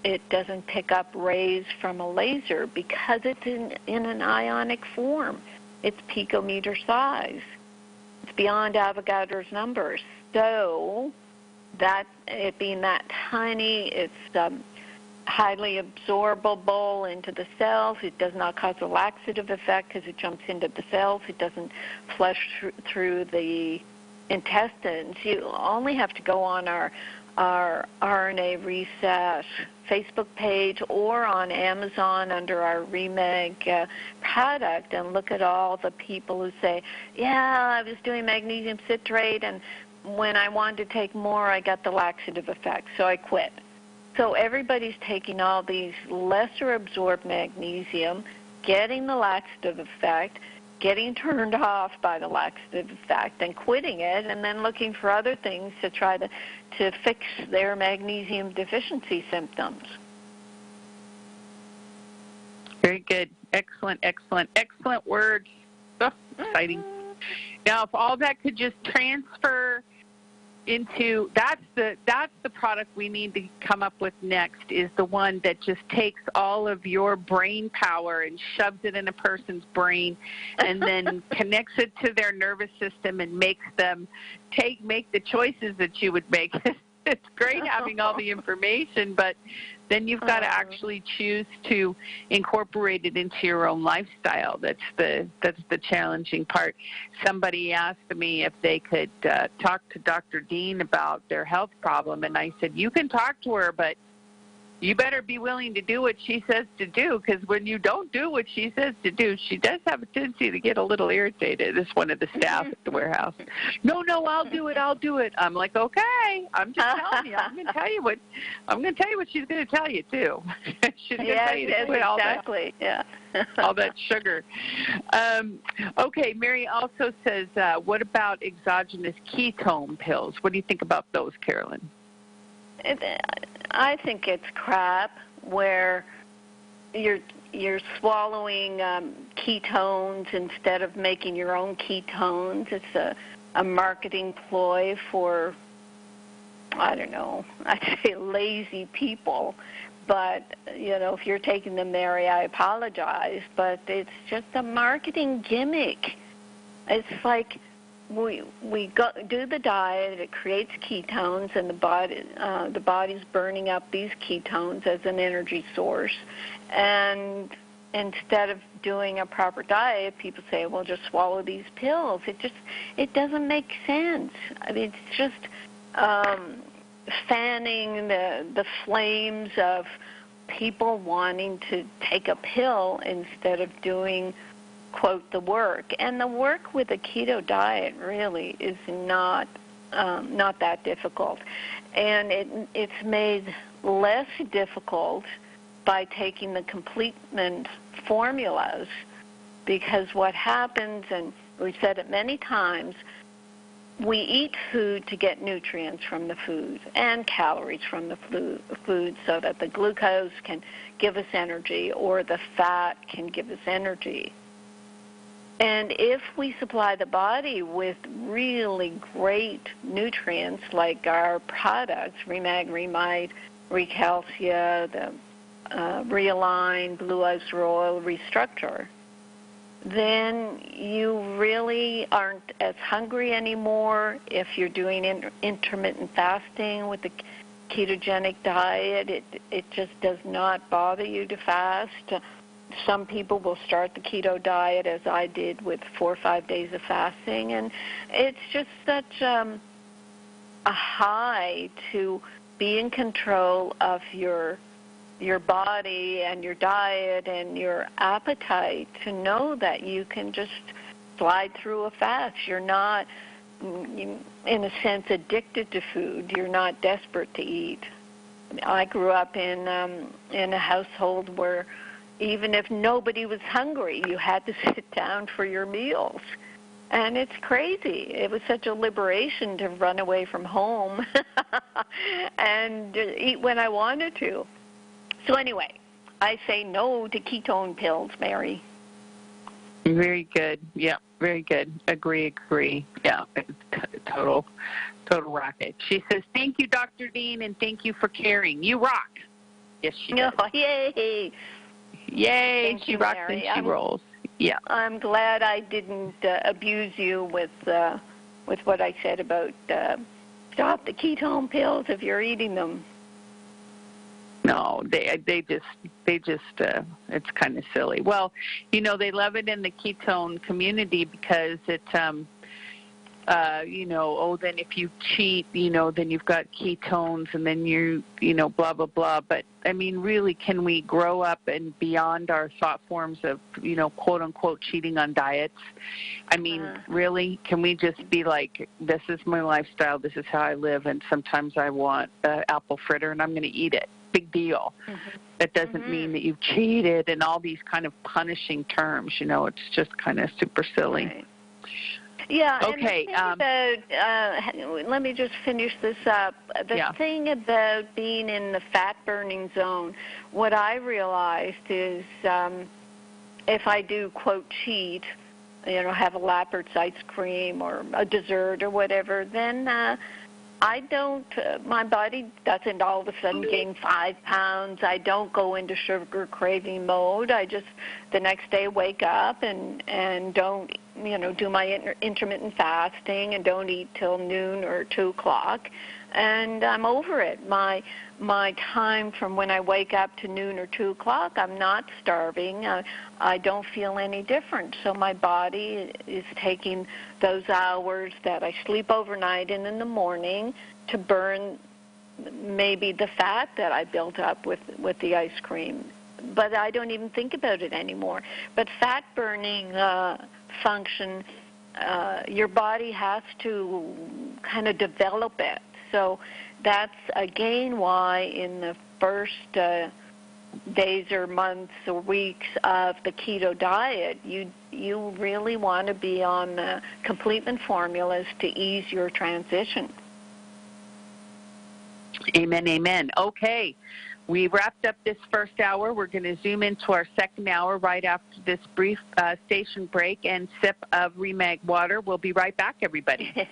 It doesn't pick up rays from a laser because it's in an ionic form. It's picometer size. It's beyond Avogadro's numbers. So that it being that tiny, it's highly absorbable into the cells. It does not cause a laxative effect because it jumps into the cells. It doesn't flush through the intestines. You only have to go on our RNA Reset Facebook page or on Amazon under our Remag product and look at all the people who say, yeah, I was doing magnesium citrate, and when I wanted to take more, I got the laxative effect, so I quit. So everybody's taking all these lesser absorbed magnesium, getting the laxative effect, getting turned off by the laxative effect, and quitting it, and then looking for other things to try to fix their magnesium deficiency symptoms. Very good. Excellent, excellent, excellent words. Oh, exciting. Now, if all that could just transfer into, that's the product we need to come up with next, is the one that just takes all of your brain power and shoves it in a person's brain and then connects it to their nervous system and makes them make the choices that you would make. It's great having all the information, but then you've got to actually choose to incorporate it into your own lifestyle. That's the challenging part. Somebody asked me if they could talk to Dr. Dean about their health problem, and I said, you can talk to her, but you better be willing to do what she says to do, because when you don't do what she says to do, she does have a tendency to get a little irritated. This is one of the staff at the warehouse. No, I'll do it. I'm like, okay, I'm just telling you. I'm going to tell you what she's going to tell you too. She's going to tell you to quit exactly. all that sugar. Okay, Mary also says, what about exogenous ketone pills? What do you think about those, Carolyn? I think it's crap where you're swallowing ketones instead of making your own ketones. It's a marketing ploy for, I don't know, I'd say lazy people. But, if you're taking them there, I apologize. But it's just a marketing gimmick. It's like we do the diet, it creates ketones, and the body's burning up these ketones as an energy source. And instead of doing a proper diet, people say, well, just swallow these pills. It doesn't make sense. I mean, it's just fanning the flames of people wanting to take a pill instead of doing, quote, the work. And the work with a keto diet really is not that difficult. And it's made less difficult by taking the complement formulas, because what happens, and we've said it many times, we eat food to get nutrients from the food and calories from the food so that the glucose can give us energy or the fat can give us energy. And if we supply the body with really great nutrients like our products, Remag, Remite, Recalcia, the Realign, Blue Oyster Oil, Restructure, then you really aren't as hungry anymore. If you're doing intermittent fasting with the ketogenic diet, it just does not bother you to fast. Some people will start the keto diet, as I did, with 4 or 5 days of fasting, and it's just such a high to be in control of your body and your diet and your appetite, to know that you can just slide through a fast. You're not, in a sense, addicted to food. You're not desperate to eat. I grew up in a household where even if nobody was hungry, you had to sit down for your meals. And it's crazy. It was such a liberation to run away from home and eat when I wanted to. So anyway, I say no to ketone pills, Mary. Very good. Yeah, very good. Agree. Yeah, total rocket. She says, thank you, Dr. Dean, and thank you for caring. You rock. Yes, she does. Oh, yay. Yay, Thank she you, rocks Mary. and she rolls. Yeah. I'm glad I didn't abuse you with what I said about stop the ketone pills if you're eating them. No, they just it's kind of silly. Well, they love it in the ketone community because it then if you cheat, then you've got ketones and then you blah, blah, blah. But, I mean, really, can we grow up and beyond our thought forms of, quote, unquote, cheating on diets? I mean, really, can we just be like, this is my lifestyle, this is how I live, and sometimes I want an apple fritter and I'm going to eat it. Big deal. Mm-hmm. That doesn't mean that you've cheated and all these kind of punishing terms. It's just kind of super silly. Right. Yeah, okay. And the thing about, let me just finish this up. The thing about being in the fat-burning zone, what I realized is if I do, quote, cheat, have a Lappert's ice cream or a dessert or whatever, then I don't, my body doesn't all of a sudden gain 5 pounds. I don't go into sugar craving mode. I just, the next day, wake up and don't, do my intermittent fasting and don't eat till noon or 2 o'clock. And I'm over it. My time from when I wake up to noon or 2 o'clock, I'm not starving. I don't feel any different. So my body is taking those hours that I sleep overnight and in the morning to burn maybe the fat that I built up with the ice cream. But I don't even think about it anymore. But fat burning function, your body has to kind of develop it. So that's, again, why in the first days or months or weeks of the keto diet, you really want to be on the complement formulas to ease your transition. Amen, amen. Okay, we wrapped up this first hour. We're going to zoom into our second hour right after this brief station break and sip of Remag water. We'll be right back, everybody.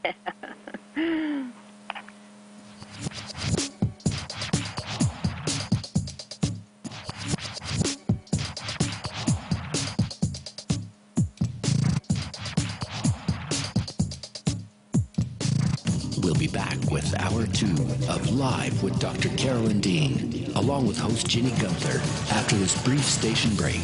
We'll be back with Hour 2 of Live with Dr. Carolyn Dean, along with host Ginny Gunther, after this brief station break.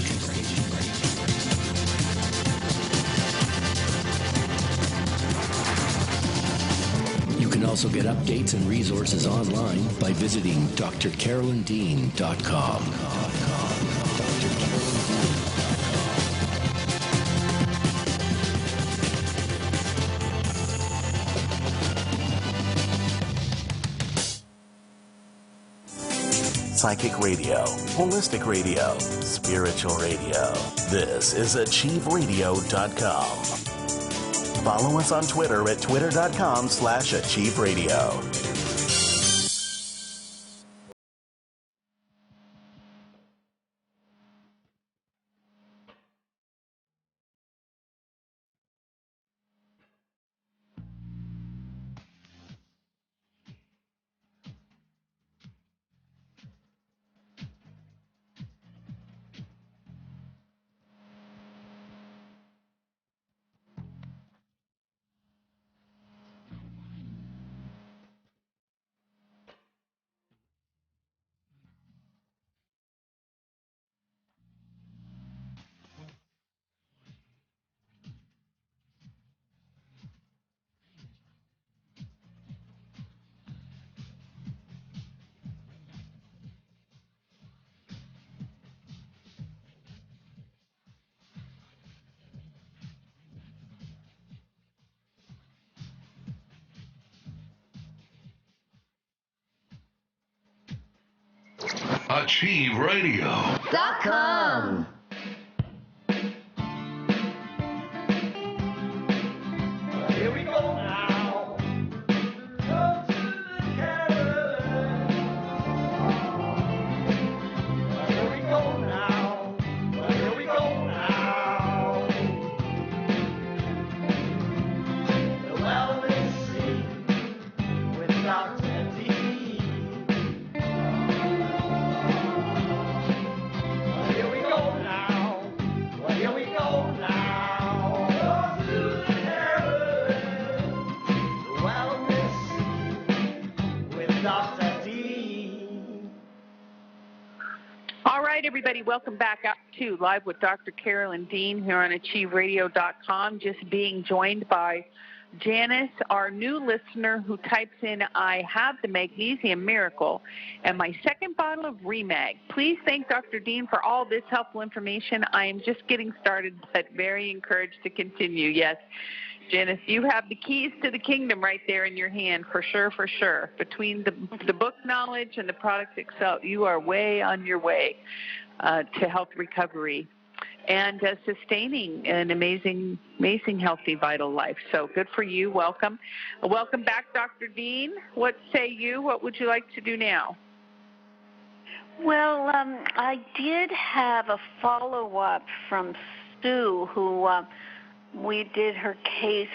You can also get updates and resources online by visiting drcarolyndean.com. Psychic radio, holistic radio, spiritual radio. This is achieveradio.com. Follow us on Twitter at twitter.com/achieveradio. AchieveRadio.com. Here we go now. Go to the Carolyn. Here we go now. Here we go now. The wellness scene with Dr. D. Everybody, welcome back up to Live with Dr. Carolyn Dean here on AchieveRadio.com. Just being joined by Janice, our new listener who types in, I have the Magnesium Miracle and my second bottle of Remag. Please thank Dr. Dean for all this helpful information. I am just getting started, but very encouraged to continue. Yes, Janice, you have the keys to the kingdom right there in your hand, for sure, for sure. Between the book knowledge and the product itself, you are way on your way to health recovery and sustaining an amazing, healthy, vital life. So good for you. Welcome. Welcome back, Dr. Dean. What say you? What would you like to do now? Well, I did have a follow-up from Sue, who we did her case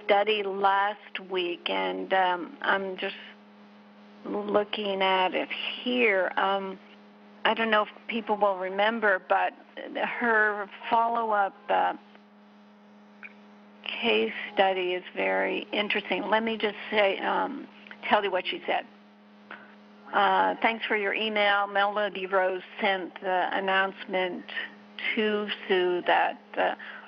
study last week, and I'm just looking at it here. I don't know if people will remember, but her follow-up case study is very interesting. Let me just say, tell you what she said. Thanks for your email. Melody Rose sent the announcement to Sue that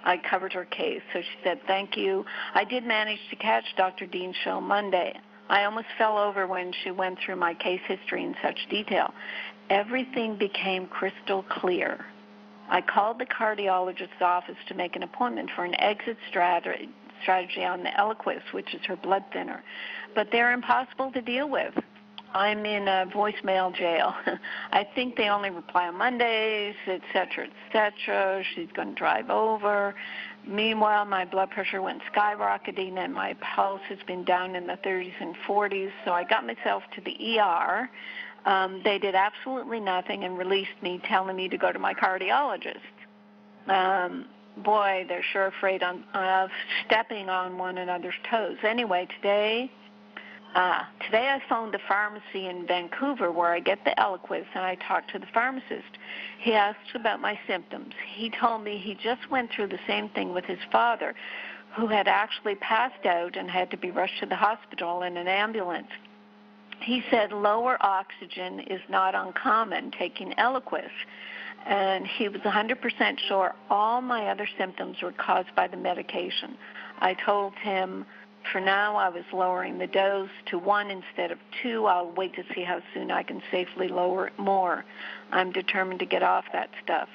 I covered her case. So she said, thank you. I did manage to catch Dr. Dean's show Monday. I almost fell over when she went through my case history in such detail. Everything became crystal clear. I called the cardiologist's office to make an appointment for an exit strategy on the Eliquis, which is her blood thinner, but they're impossible to deal with. I'm in a voicemail jail. I think they only reply on Mondays, et cetera, et cetera. She's going to drive over. Meanwhile, my blood pressure went skyrocketing, and my pulse has been down in the 30s and 40s, so I got myself to the ER. They did absolutely nothing and released me, telling me to go to my cardiologist. Boy, they're sure afraid of stepping on one another's toes. Anyway, today I phoned the pharmacy in Vancouver where I get the Eliquis, and I talked to the pharmacist. He asked about my symptoms. He told me he just went through the same thing with his father, who had actually passed out and had to be rushed to the hospital in an ambulance. He said lower oxygen is not uncommon taking Eliquis, and he was 100% sure all my other symptoms were caused by the medication. I told him for now I was lowering the dose to 1 instead of 2. I'll wait to see how soon I can safely lower it more. I'm determined to get off that stuff.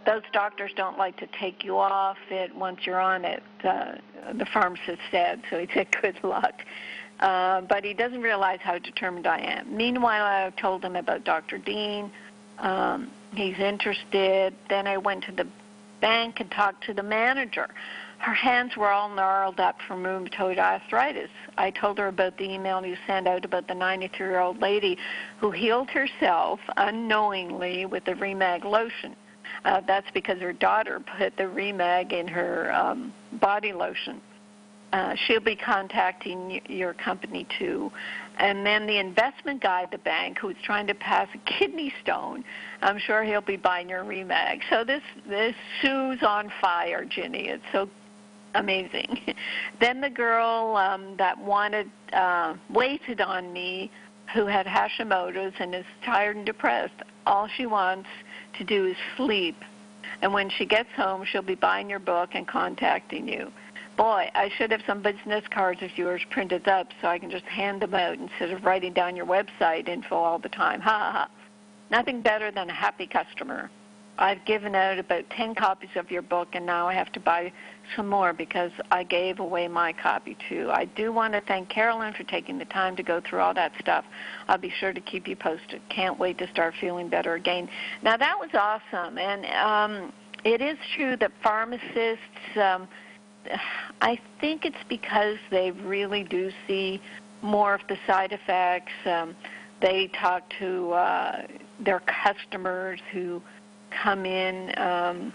Those doctors don't like to take you off it once you're on it, the pharmacist said, so he said good luck. But he doesn't realize how determined I am. Meanwhile, I told him about Dr. Dean. He's interested. Then I went to the bank and talked to the manager. Her hands were all gnarled up from rheumatoid arthritis. I told her about the email you sent out about the 93-year-old lady who healed herself unknowingly with the Remag lotion. That's because her daughter put the Remag in her body lotion. She'll be contacting your company too. And then the investment guy at the bank who's trying to pass a kidney stone, I'm sure he'll be buying your Remag. So this Sue's on fire, Ginny. It's so amazing. Then the girl that waited on me, who had Hashimoto's and is tired and depressed, all she wants to do is sleep. And when she gets home, she'll be buying your book and contacting you. Boy, I should have some business cards of yours printed up so I can just hand them out instead of writing down your website info all the time. Ha, ha, ha. Nothing better than a happy customer. I've given out about 10 copies of your book, and now I have to buy some more because I gave away my copy, too. I do want to thank Carolyn for taking the time to go through all that stuff. I'll be sure to keep you posted. Can't wait to start feeling better again. Now, that was awesome, and it is true that pharmacists, I think it's because they really do see more of the side effects. They talk to their customers who come in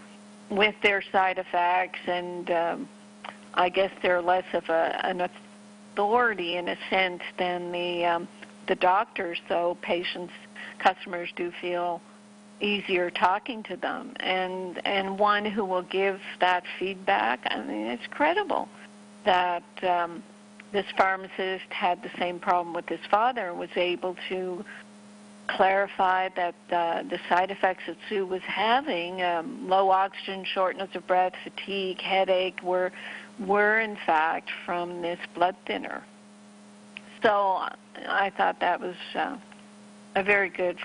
with their side effects, and I guess they're less of an authority in a sense than the doctors, so customers do feel easier talking to them, and one who will give that feedback. I mean, it's credible that this pharmacist had the same problem with his father and was able to clarify that the side effects that Sue was having, low oxygen, shortness of breath, fatigue, headache, were in fact from this blood thinner. So I thought that was a very good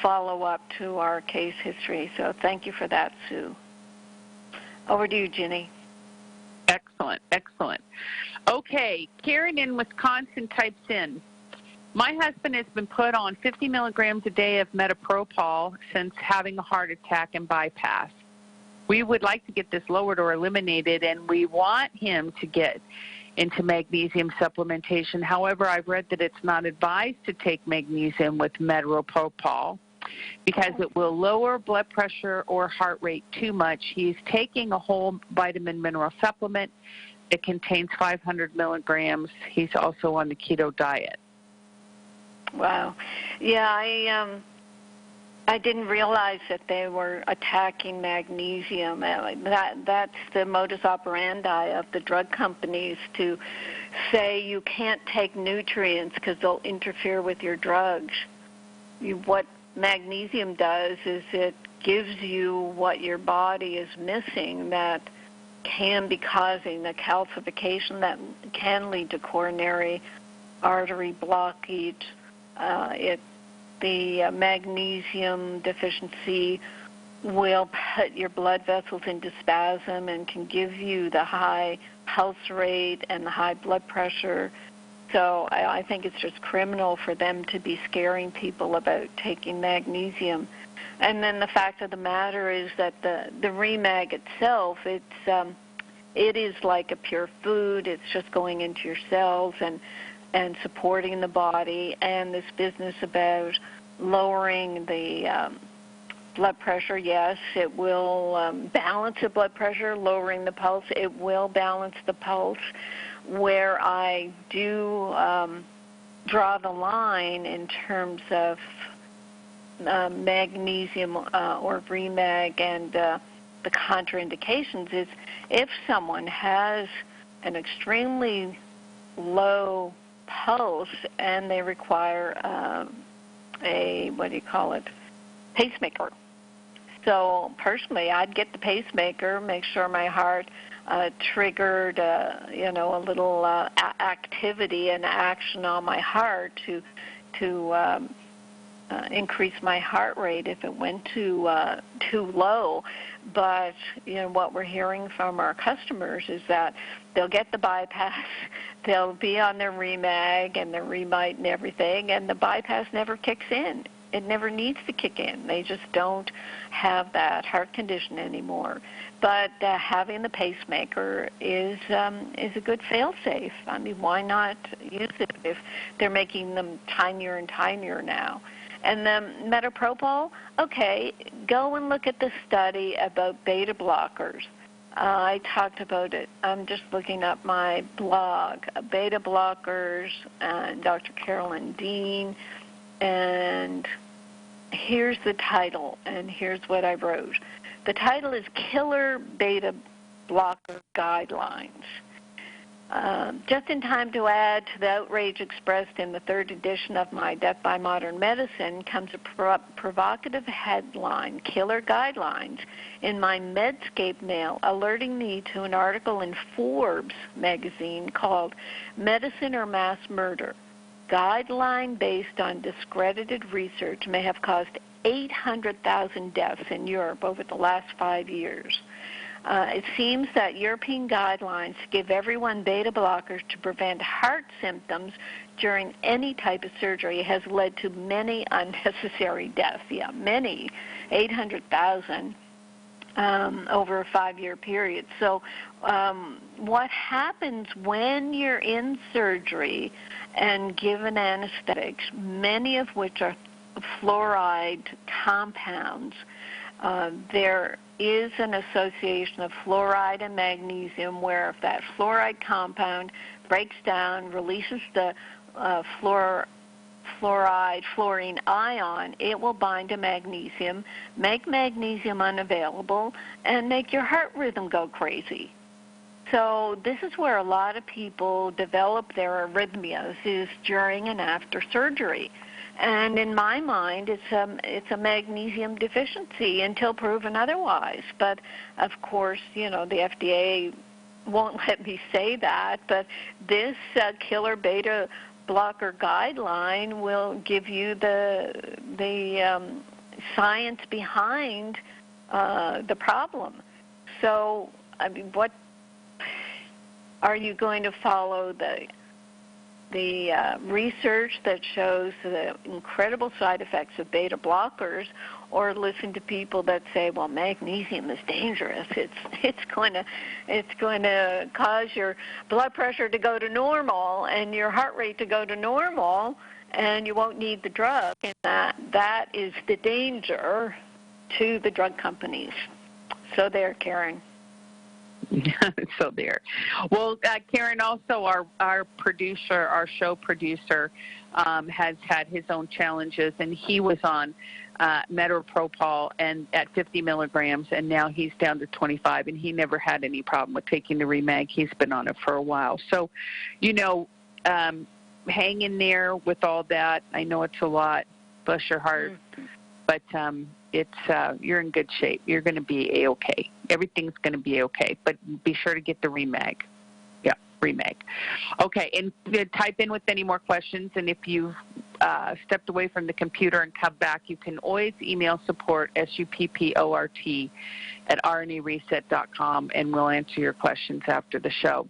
follow-up to our case history. So thank you for that, Sue. Over to you, Ginny. Excellent, excellent. Okay, Karen in Wisconsin types in, my husband has been put on 50 milligrams a day of metapropol since having a heart attack and bypass. We would like to get this lowered or eliminated, and we want him to get into magnesium supplementation. However, I've read that it's not advised to take magnesium with metapropol because it will lower blood pressure or heart rate too much. He's taking a whole vitamin mineral supplement. It contains 500 milligrams. He's also on the keto diet. Wow. Yeah, I didn't realize that they were attacking magnesium. That's the modus operandi of the drug companies, to say you can't take nutrients because they'll interfere with your drugs. What magnesium does is it gives you what your body is missing that can be causing the calcification that can lead to coronary artery blockage. The magnesium deficiency will put your blood vessels into spasm and can give you the high pulse rate and the high blood pressure. So I think it's just criminal for them to be scaring people about taking magnesium. And then the fact of the matter is that the REMAG itself, it is like a pure food. It's just going into your cells and supporting the body. And this business about lowering the blood pressure, yes, it will balance the blood pressure, lowering the pulse. It will balance the pulse. Where I do draw the line in terms of magnesium or REMAG and the contraindications is if someone has an extremely low pulse and they require pacemaker. So personally, I'd get the pacemaker, make sure my heart triggered, a little activity and action on my heart to increase my heart rate if it went too low. But what we're hearing from our customers is that they'll get the bypass, they'll be on their REMAG and their Remite and everything, and the bypass never kicks in. It never needs to kick in. They just don't have that heart condition anymore. But having the pacemaker is a good fail-safe. I mean, why not use it if they're making them tinier and tinier now? And the metoprolol, okay, go and look at the study about beta blockers. I talked about it. I'm just looking up my blog, beta blockers, and Dr. Carolyn Dean. And here's the title, and here's what I wrote. The title is Killer Beta Blocker Guidelines. Just in time to add to the outrage expressed in the third edition of my Death by Modern Medicine comes a provocative headline, Killer Guidelines, in my Medscape mail, alerting me to an article in Forbes magazine called Medicine or Mass Murder. Guideline based on discredited research may have caused 800,000 deaths in Europe over the last 5 years. It seems that European guidelines give everyone beta blockers to prevent heart symptoms during any type of surgery has led to many unnecessary deaths. Yeah, many, 800,000 over a 5-year period. So what happens when you're in surgery and given anesthetics, many of which are fluoride compounds, there is an association of fluoride and magnesium where if that fluoride compound breaks down, releases the fluorine ion, it will bind to magnesium, make magnesium unavailable, and make your heart rhythm go crazy. So this is where a lot of people develop their arrhythmias is during and after surgery. And in my mind, it's a magnesium deficiency until proven otherwise. But, of course, the FDA won't let me say that. But this killer beta blocker guideline will give you the science behind the problem. So, I mean, what are you going to follow the research that shows the incredible side effects of beta blockers, or listen to people that say, well, magnesium is dangerous. It's going to cause your blood pressure to go to normal and your heart rate to go to normal, and you won't need the drug. And that is the danger to the drug companies. So they're Karen. So there. Well, Karen, also our producer, our show producer, has had his own challenges, and he was on metoprolol and at 50 milligrams, and now he's down to 25, and he never had any problem with taking the REMAG. He's been on it for a while. So, hang in there with all that. I know it's a lot. Bless your heart. But you're in good shape. You're going to be A-okay. Everything's going to be okay. But be sure to get the REMAG. Yeah, REMAG. Okay, and type in with any more questions. And if you've stepped away from the computer and come back, you can always email support, SUPPORT, at rnareset.com, and we'll answer your questions after the show.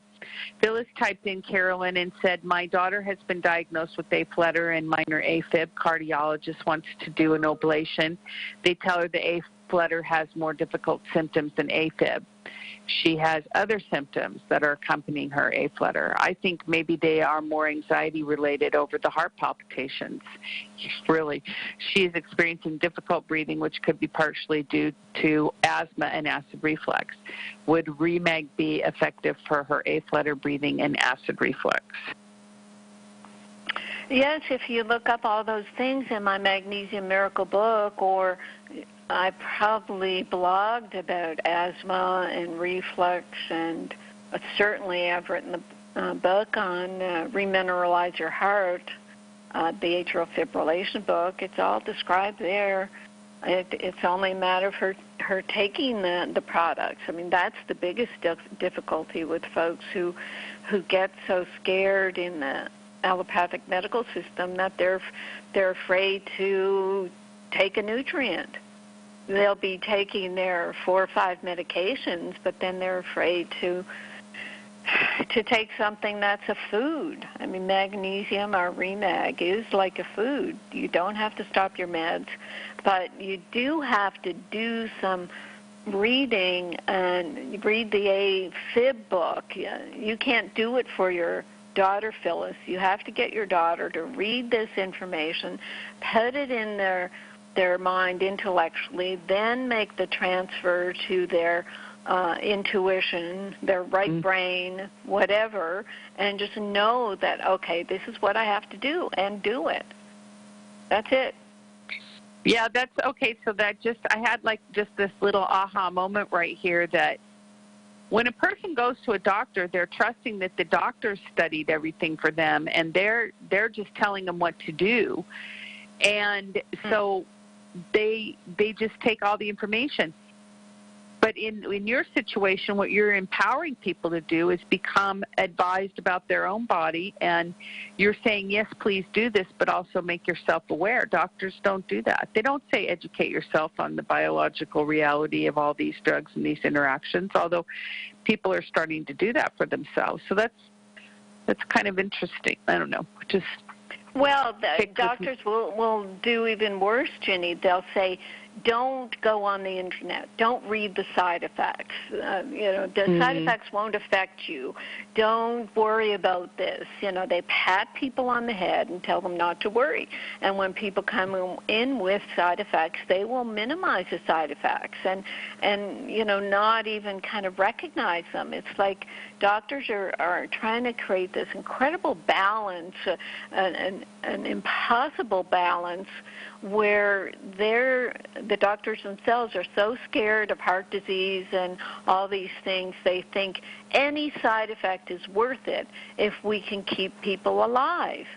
Phyllis typed in Carolyn and said, my daughter has been diagnosed with A-flutter and minor AFib. Cardiologist wants to do an ablation. They tell her the A-flutter has more difficult symptoms than AFib. She has other symptoms that are accompanying her A-flutter. I think maybe they are more anxiety-related over the heart palpitations. Really, she is experiencing difficult breathing, which could be partially due to asthma and acid reflux. Would Remag be effective for her A-flutter breathing and acid reflux? Yes, if you look up all those things in my Magnesium Miracle book, or I probably blogged about asthma and reflux, and certainly I've written a book on Remineralize Your Heart, the atrial fibrillation book. It's all described there. It's only a matter of her taking the products. I mean, that's the biggest difficulty with folks who get so scared in the allopathic medical system that they're afraid to take a nutrient. They'll be taking their 4 or 5 medications, but then they're afraid to take something that's a food. I mean, magnesium or Remag is like a food. You don't have to stop your meds, but you do have to do some reading and read the AFib book. You can't do it for your daughter, Phyllis. You have to get your daughter to read this information, put it in their mind intellectually, then make the transfer to their intuition, their right brain, whatever, and just know that, okay, this is what I have to do, and do it. That's it. Yeah, that's okay. So that I had like just this little aha moment right here that when a person goes to a doctor, they're trusting that the doctor studied everything for them, and they're just telling them what to do. And so they just take all the information. But in your situation, what you're empowering people to do is become advised about their own body, and you're saying, yes, please do this, but also make yourself aware. Doctors don't do that. They don't say educate yourself on the biological reality of all these drugs and these interactions, although people are starting to do that for themselves. So that's kind of interesting. I don't know. Well, the doctors will do even worse, Ginny. They'll say, don't go on the Internet. Don't read the side effects. The side effects won't affect you. Don't worry about this. They pat people on the head and tell them not to worry. And when people come in with side effects, they will minimize the side effects and not even kind of recognize them. It's like doctors are trying to create this incredible balance, an impossible balance, where the doctors themselves are so scared of heart disease and all these things, they think any side effect is worth it if we can keep people alive.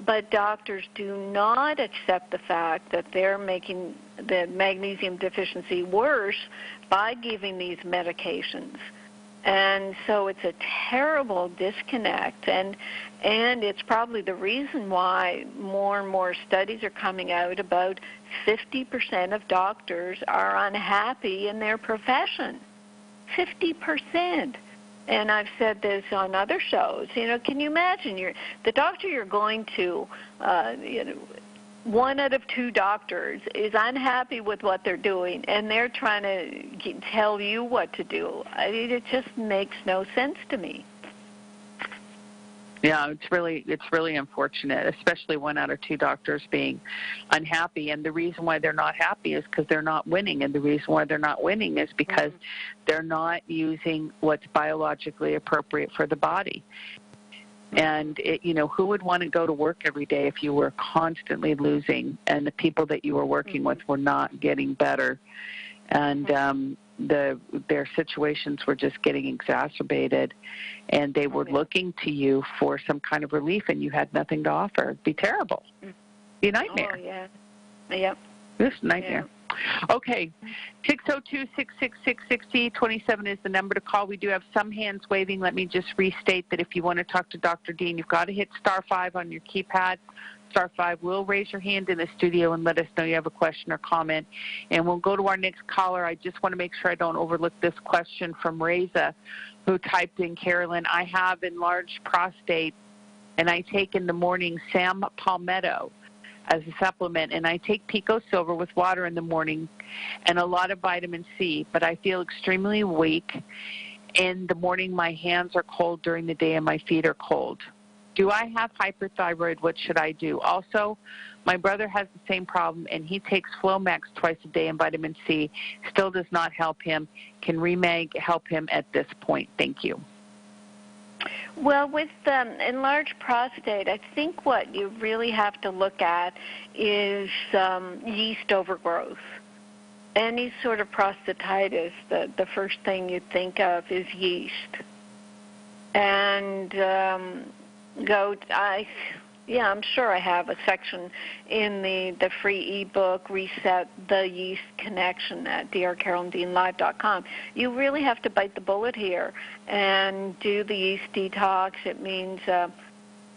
But doctors do not accept the fact that they're making the magnesium deficiency worse by giving these medications. And so it's a terrible disconnect, and it's probably the reason why more and more studies are coming out about 50% of doctors are unhappy in their profession. 50%. And I've said this on other shows. Can you imagine the doctor you're going to, 1 out of 2 doctors is unhappy with what they're doing, and they're trying to tell you what to do. It just makes no sense to me. Yeah, it's really unfortunate, especially 1 out of 2 doctors being unhappy. And the reason why they're not happy is because they're not winning. And the reason why they're not winning is because they're not using what's biologically appropriate for the body. And, who would want to go to work every day if you were constantly losing and the people that you were working with were not getting better? And their situations were just getting exacerbated, and they were looking to you for some kind of relief, and you had nothing to offer. It'd be terrible. It'd be a nightmare. Oh, yeah. Yep. This is a nightmare. Yeah. Okay, 602-666-6027 is the number to call. We do have some hands waving. Let me just restate that if you want to talk to Dr. Dean, you've got to hit *5 on your keypad. *5 will raise your hand in the studio and let us know you have a question or comment. And we'll go to our next caller. I just want to make sure I don't overlook this question from Reza. who typed in, Carolyn, I have enlarged prostate, and I take in the morning Sam Palmetto as a supplement, and I take Pico Silver with water in the morning and a lot of vitamin C, but I feel extremely weak. In the morning, my hands are cold during the day and my feet are cold. Do I have hyperthyroid? What should I do? Also, my brother has the same problem, and he takes Flomax twice a day and vitamin C. Still does not help him. Can Remag help him at this point? Thank you. Well, with enlarged prostate, I think what you really have to look at is yeast overgrowth. Any sort of prostatitis, the first thing you think of is yeast. And I'm sure I have a section in the free ebook, Reset the Yeast Connection at drcarolyndeanlive.com. You really have to bite the bullet here and do the yeast detox. It means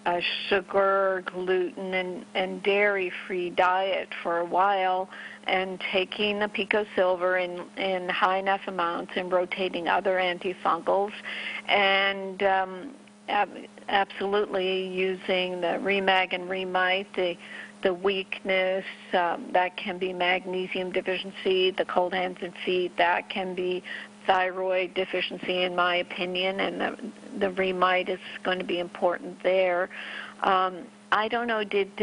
a sugar, gluten, and dairy-free diet for a while, and taking the Pico Silver in high enough amounts and rotating other antifungals, and absolutely using the Remag and Remite, the weakness, that can be magnesium deficiency, the cold hands and feet, that can be thyroid deficiency in my opinion, and the Remite is going to be important there. I don't know, did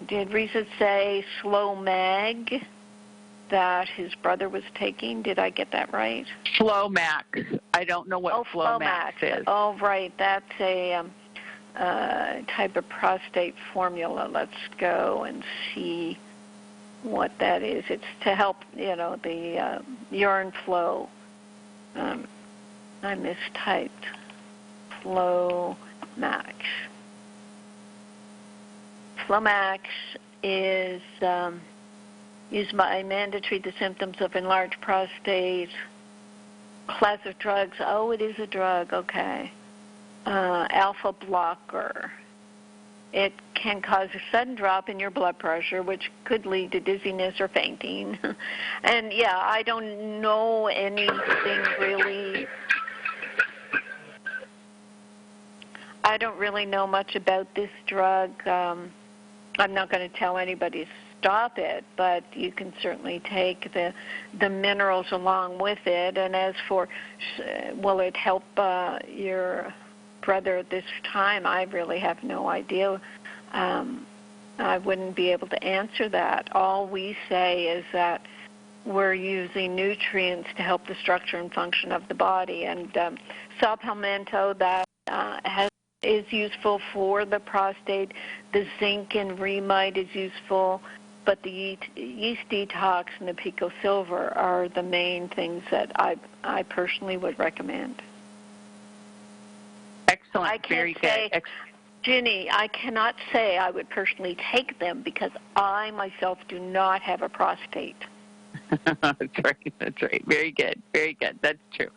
Risa say Slow Mag that his brother was taking? Did I get that right? Flomax. I don't know what Flomax is. Oh, right. That's a type of prostate formula. Let's go and see what that is. It's to help, the urine flow. I mistyped. Flomax. Flomax is used by men to treat the symptoms of enlarged prostate. Class of drugs. Oh, it is a drug. Okay. Alpha blocker. It can cause a sudden drop in your blood pressure, which could lead to dizziness or fainting. And, I don't know anything really. I don't really know much about this drug. I'm not going to tell anybody to stop it, but you can certainly take the minerals along with it. And as for will it help your brother at this time, I really have no idea. I wouldn't be able to answer that. All we say is that we're using nutrients to help the structure and function of the body. And supplemento that is useful for the prostate. The zinc and Remite is useful, but the yeast detox and the Pico Silver are the main things that I personally would recommend. Excellent. Very good. Ginny, I cannot say I would personally take them because I myself do not have a prostate. That's right. Very good. That's true.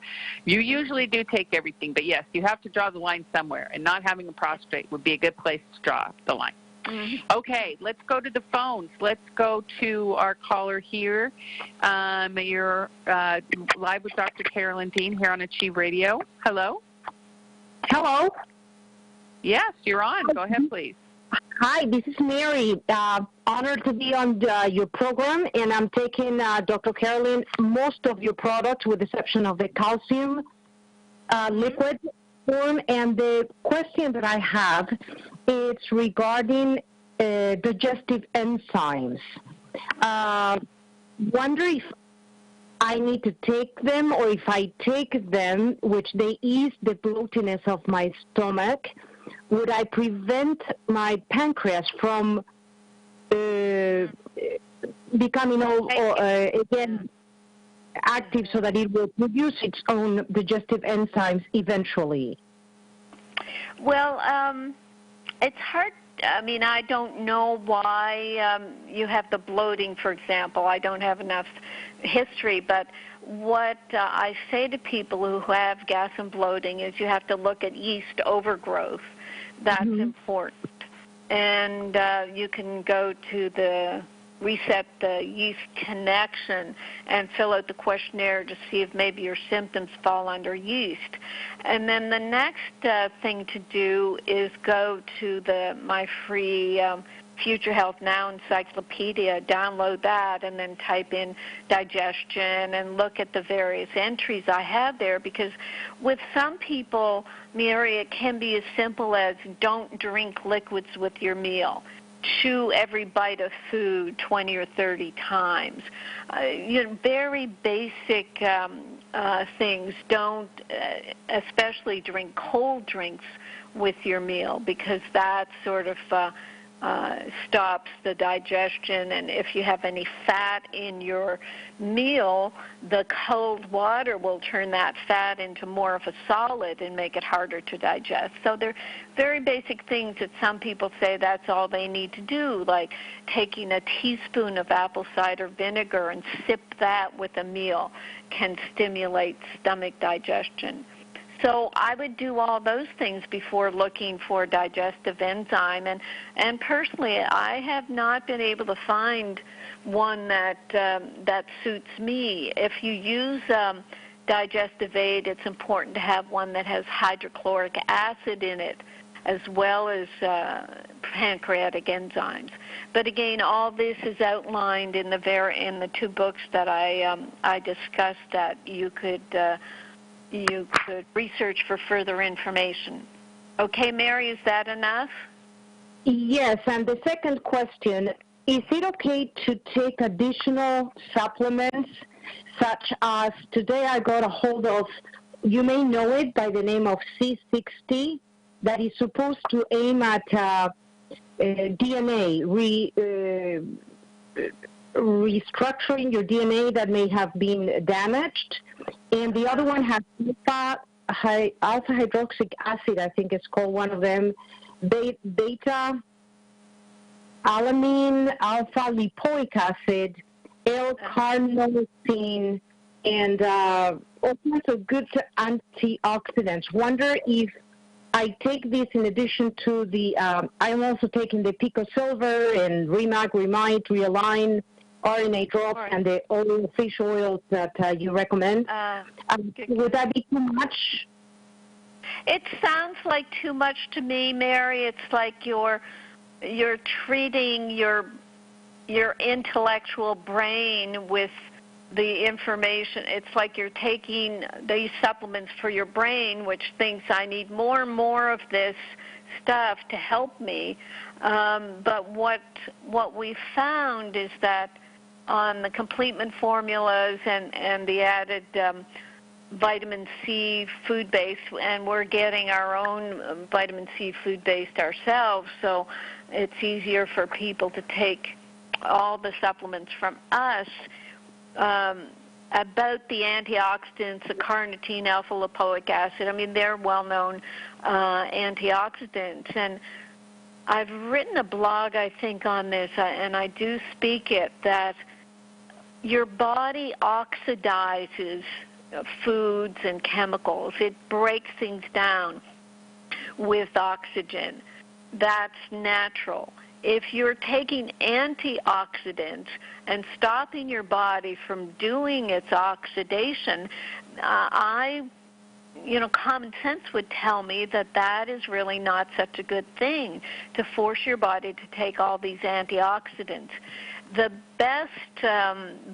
You usually do take everything, but yes, you have to draw the line somewhere, and not having a prostate would be a good place to draw the line. Mm-hmm. Okay, let's go to the phones. Let's go to our caller here. You're live with Dr. Carolyn Dean here on Achieve Radio. Hello? Hello? Yes, you're on. Go ahead, please. Hi, this is Mary. Honored to be on your program, and I'm taking, Dr. Carolyn, most of your products with the exception of the calcium liquid form. And the question that I have is regarding digestive enzymes. Wonder if I need to take them, or if I take them, which they ease the bloatiness of my stomach, would I prevent my pancreas from becoming again active so that it will produce its own digestive enzymes eventually? Well, it's hard. I mean, I don't know why you have the bloating, for example. I don't have enough history, but what I say to people who have gas and bloating is you have to look at yeast overgrowth. That's important. And you can go to the reset the yeast connection and fill out the questionnaire to see if maybe your symptoms fall under yeast. And then the next thing to do is go to my free Future Health Now encyclopedia, download that, and then type in digestion and look at the various entries I have there, because with some people, Mary, it can be as simple as don't drink liquids with your meal. Chew every bite of food 20 or 30 times. Very basic things. Don't especially drink cold drinks with your meal, because that sort of stops the digestion, and if you have any fat in your meal, the cold water will turn that fat into more of a solid and make it harder to digest. So they're very basic things that some people say that's all they need to do, like taking a teaspoon of apple cider vinegar and sip that with a meal can stimulate stomach digestion. So I would do all those things before looking for digestive enzyme. And personally, I have not been able to find one that suits me. If you use digestive aid, it's important to have one that has hydrochloric acid in it, as well as pancreatic enzymes. But again, all this is outlined in the two books that I discussed that you could research for further information. Okay, Mary, is that enough? Yes, and the second question, is it okay to take additional supplements, such as today I got a hold of, you may know it by the name of C60, that is supposed to aim at DNA, restructuring your DNA that may have been damaged. And the other one has alpha-hydroxy acid, I think it's called, one of them, beta-alanine, alpha-lipoic acid, L-carnosine, and all kinds of good antioxidants. Wonder if I take this in addition to the, I'm also taking the Pico Silver and Remag, Remite, Realign, RNA drops, and the fish oils that you recommend. Would that be too much? It sounds like too much to me, Mary. It's like you're treating your intellectual brain with the information. It's like you're taking these supplements for your brain, which thinks I need more and more of this stuff to help me. But what we found is that on the complement formulas and the added vitamin C food base, and we're getting our own vitamin C food based ourselves, so it's easier for people to take all the supplements from us. About the antioxidants, the carnitine, alpha-lipoic acid, I mean, they're well-known antioxidants. And I've written a blog, I think, on this, and I do speak it, that your body oxidizes foods and chemicals. It breaks things down with oxygen. That's natural. If you're taking antioxidants and stopping your body from doing its oxidation, common sense would tell me that is really not such a good thing, to force your body to take all these antioxidants. The best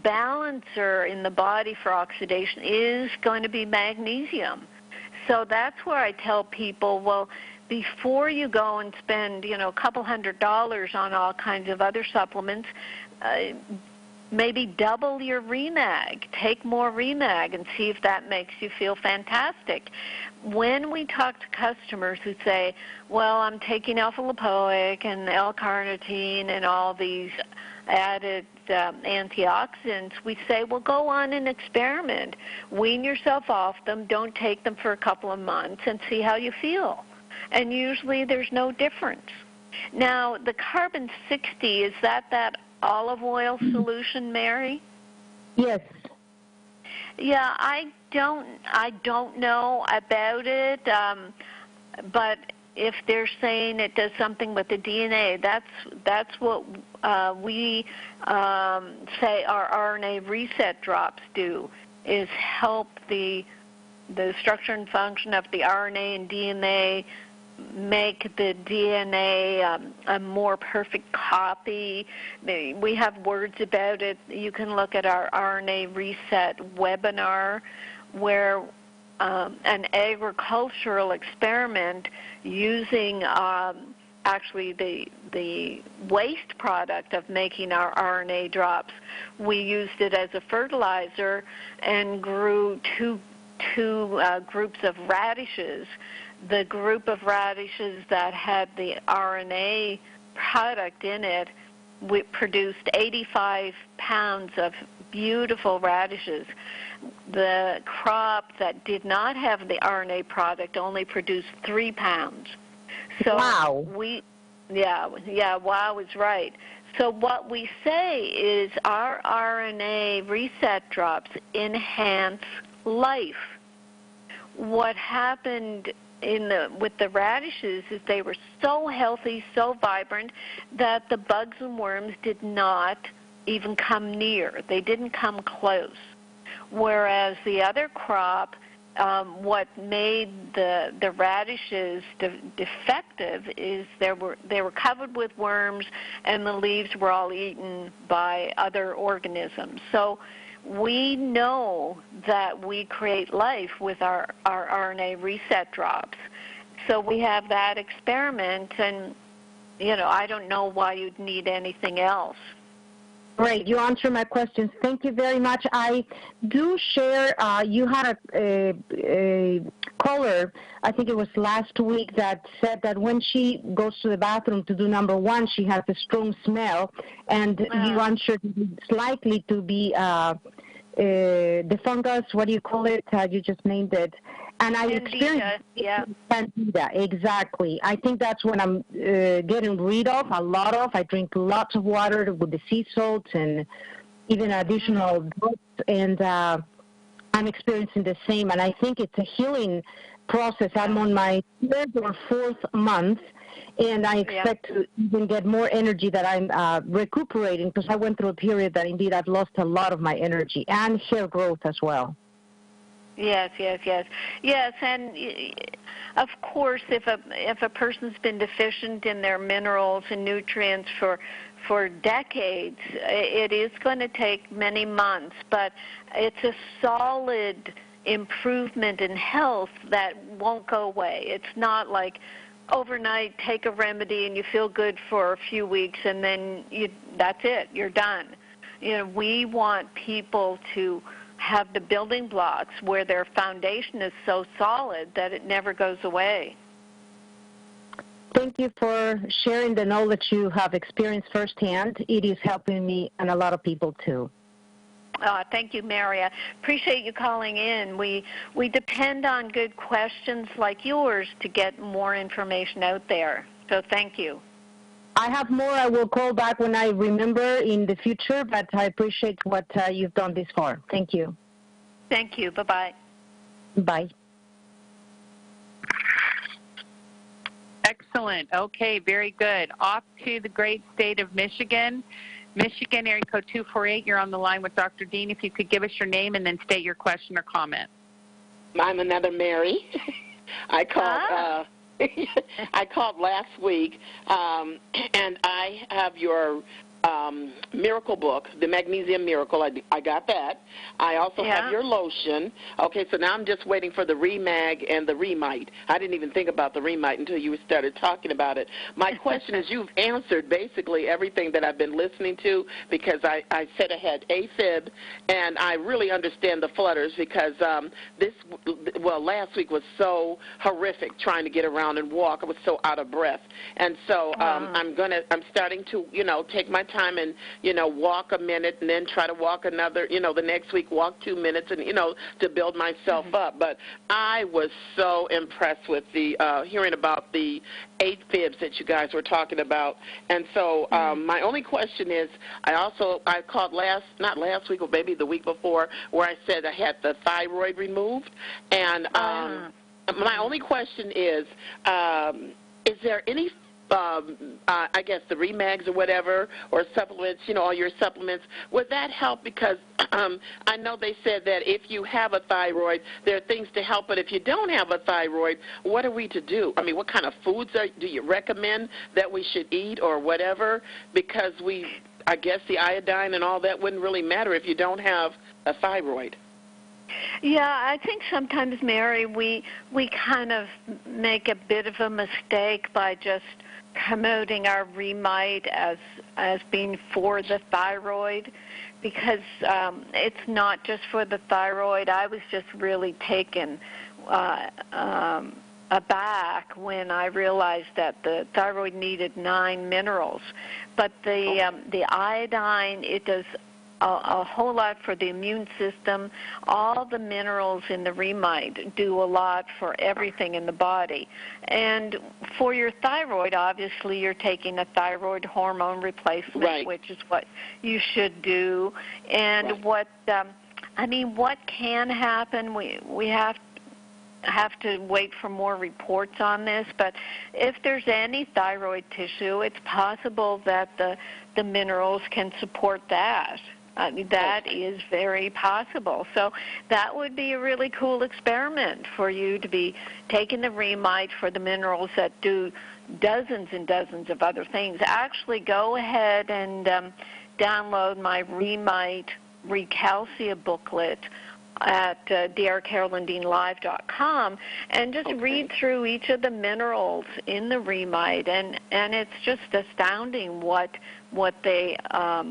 balancer in the body for oxidation is going to be magnesium. So that's where I tell people, well, before you go and spend, a couple $100 on all kinds of other supplements, maybe double your Remag. Take more Remag and see if that makes you feel fantastic. When we talk to customers who say, well, I'm taking alpha-lipoic and L-carnitine and all these added antioxidants, we say, well, go on and experiment. Wean yourself off them. Don't take them for a couple of months and see how you feel. And usually there's no difference. Now, the carbon 60, is that olive oil solution, Mary? Yes. Yeah, I don't know about it, but if they're saying it does something with the DNA, that's what we say our RNA reset drops do, is help the structure and function of the RNA and DNA, make the DNA a more perfect copy. We have words about it. You can look at our RNA reset webinar, where an agricultural experiment using actually the waste product of making our RNA drops. We used it as a fertilizer and grew two groups of radishes. The group of radishes that had the RNA product in it, we produced 85 pounds of beautiful radishes. The crop that did not have the RNA product only produced 3 pounds. So wow. Wow is right. So what we say is our RNA reset drops enhance life. What happened with the radishes is they were so healthy, so vibrant, that the bugs and worms did not even come near. They didn't come close. Whereas the other crop, what made the radishes defective is they were covered with worms, and the leaves were all eaten by other organisms. So we know that we create life with our RNA reset drops. So we have that experiment, and I don't know why you'd need anything else. Great. You answered my questions. Thank you very much. I do share, you had a caller, I think it was last week, that said that when she goes to the bathroom to do number one, she has a strong smell, and you answered it's likely to be the fungus, what do you call it? You just named it. And I experienced Candida, exactly. I think that's what I'm getting rid of a lot of. I drink lots of water with the sea salts and even additional drugs, and I'm experiencing the same. And I think it's a healing process. I'm on my 3rd or 4th month, and I expect to even get more energy that I'm recuperating, because I went through a period that indeed I've lost a lot of my energy and hair growth as well. Yes, and of course, if a person's been deficient in their minerals and nutrients for decades, it is going to take many months, but it's a solid improvement in health that won't go away. It's not like overnight take a remedy and you feel good for a few weeks and then that's it, you're done. We want people to have the building blocks where their foundation is so solid that it never goes away. Thank you for sharing the knowledge you have experienced firsthand. It is helping me and a lot of people too. Thank you, Mary. I appreciate you calling in. We depend on good questions like yours to get more information out there. So thank you. I have more. I will call back when I remember in the future, but I appreciate what you've done this far. Thank you. Thank you. Bye-bye. Bye. Excellent. Okay, very good. Off to the great state of Michigan. Michigan, area code 248. You're on the line with Dr. Dean. If you could give us your name and then state your question or comment. I'm another Mary. I called. I called last week, and I have your miracle book, the Magnesium Miracle. I got that. I also have your lotion. Okay, so now I'm just waiting for the Remag and the Remite. I didn't even think about the Remite until you started talking about it. My question is, you've answered basically everything that I've been listening to, because I said I had AFib, and I really understand the flutters, because last week was so horrific trying to get around and walk. I was so out of breath. And so I'm starting to, take my time and, walk a minute and then try to walk another, the next week walk 2 minutes and, to build myself up. But I was so impressed with the hearing about the 8 fibs that you guys were talking about. And so my only question is, I called not last week or maybe the week before, where I said I had the thyroid removed. And my only question is, is there any I guess the Remags or whatever, or supplements, all your supplements, would that help? Because I know they said that if you have a thyroid, there are things to help, but if you don't have a thyroid, what are we to do? I mean, what kind of foods do you recommend that we should eat or whatever? Because I guess the iodine and all that wouldn't really matter if you don't have a thyroid. Yeah, I think sometimes, Mary, we kind of make a bit of a mistake by just promoting our Remite as being for the thyroid, because it's not just for the thyroid. I was just really taken aback when I realized that the thyroid needed 9 minerals, but the iodine, it does a whole lot for the immune system. All the minerals in the Remite do a lot for everything in the body. And for your thyroid, obviously, you're taking a thyroid hormone replacement, right, which is what you should do. And what can happen, we have to wait for more reports on this, but if there's any thyroid tissue, it's possible that the minerals can support that. That is very possible. So that would be a really cool experiment for you to be taking the Remite for the minerals that do dozens and dozens of other things. Actually, go ahead and download my Remite Recalcia booklet at drcarolyndeanlive.com and just read through each of the minerals in the Remite, and it's just astounding what they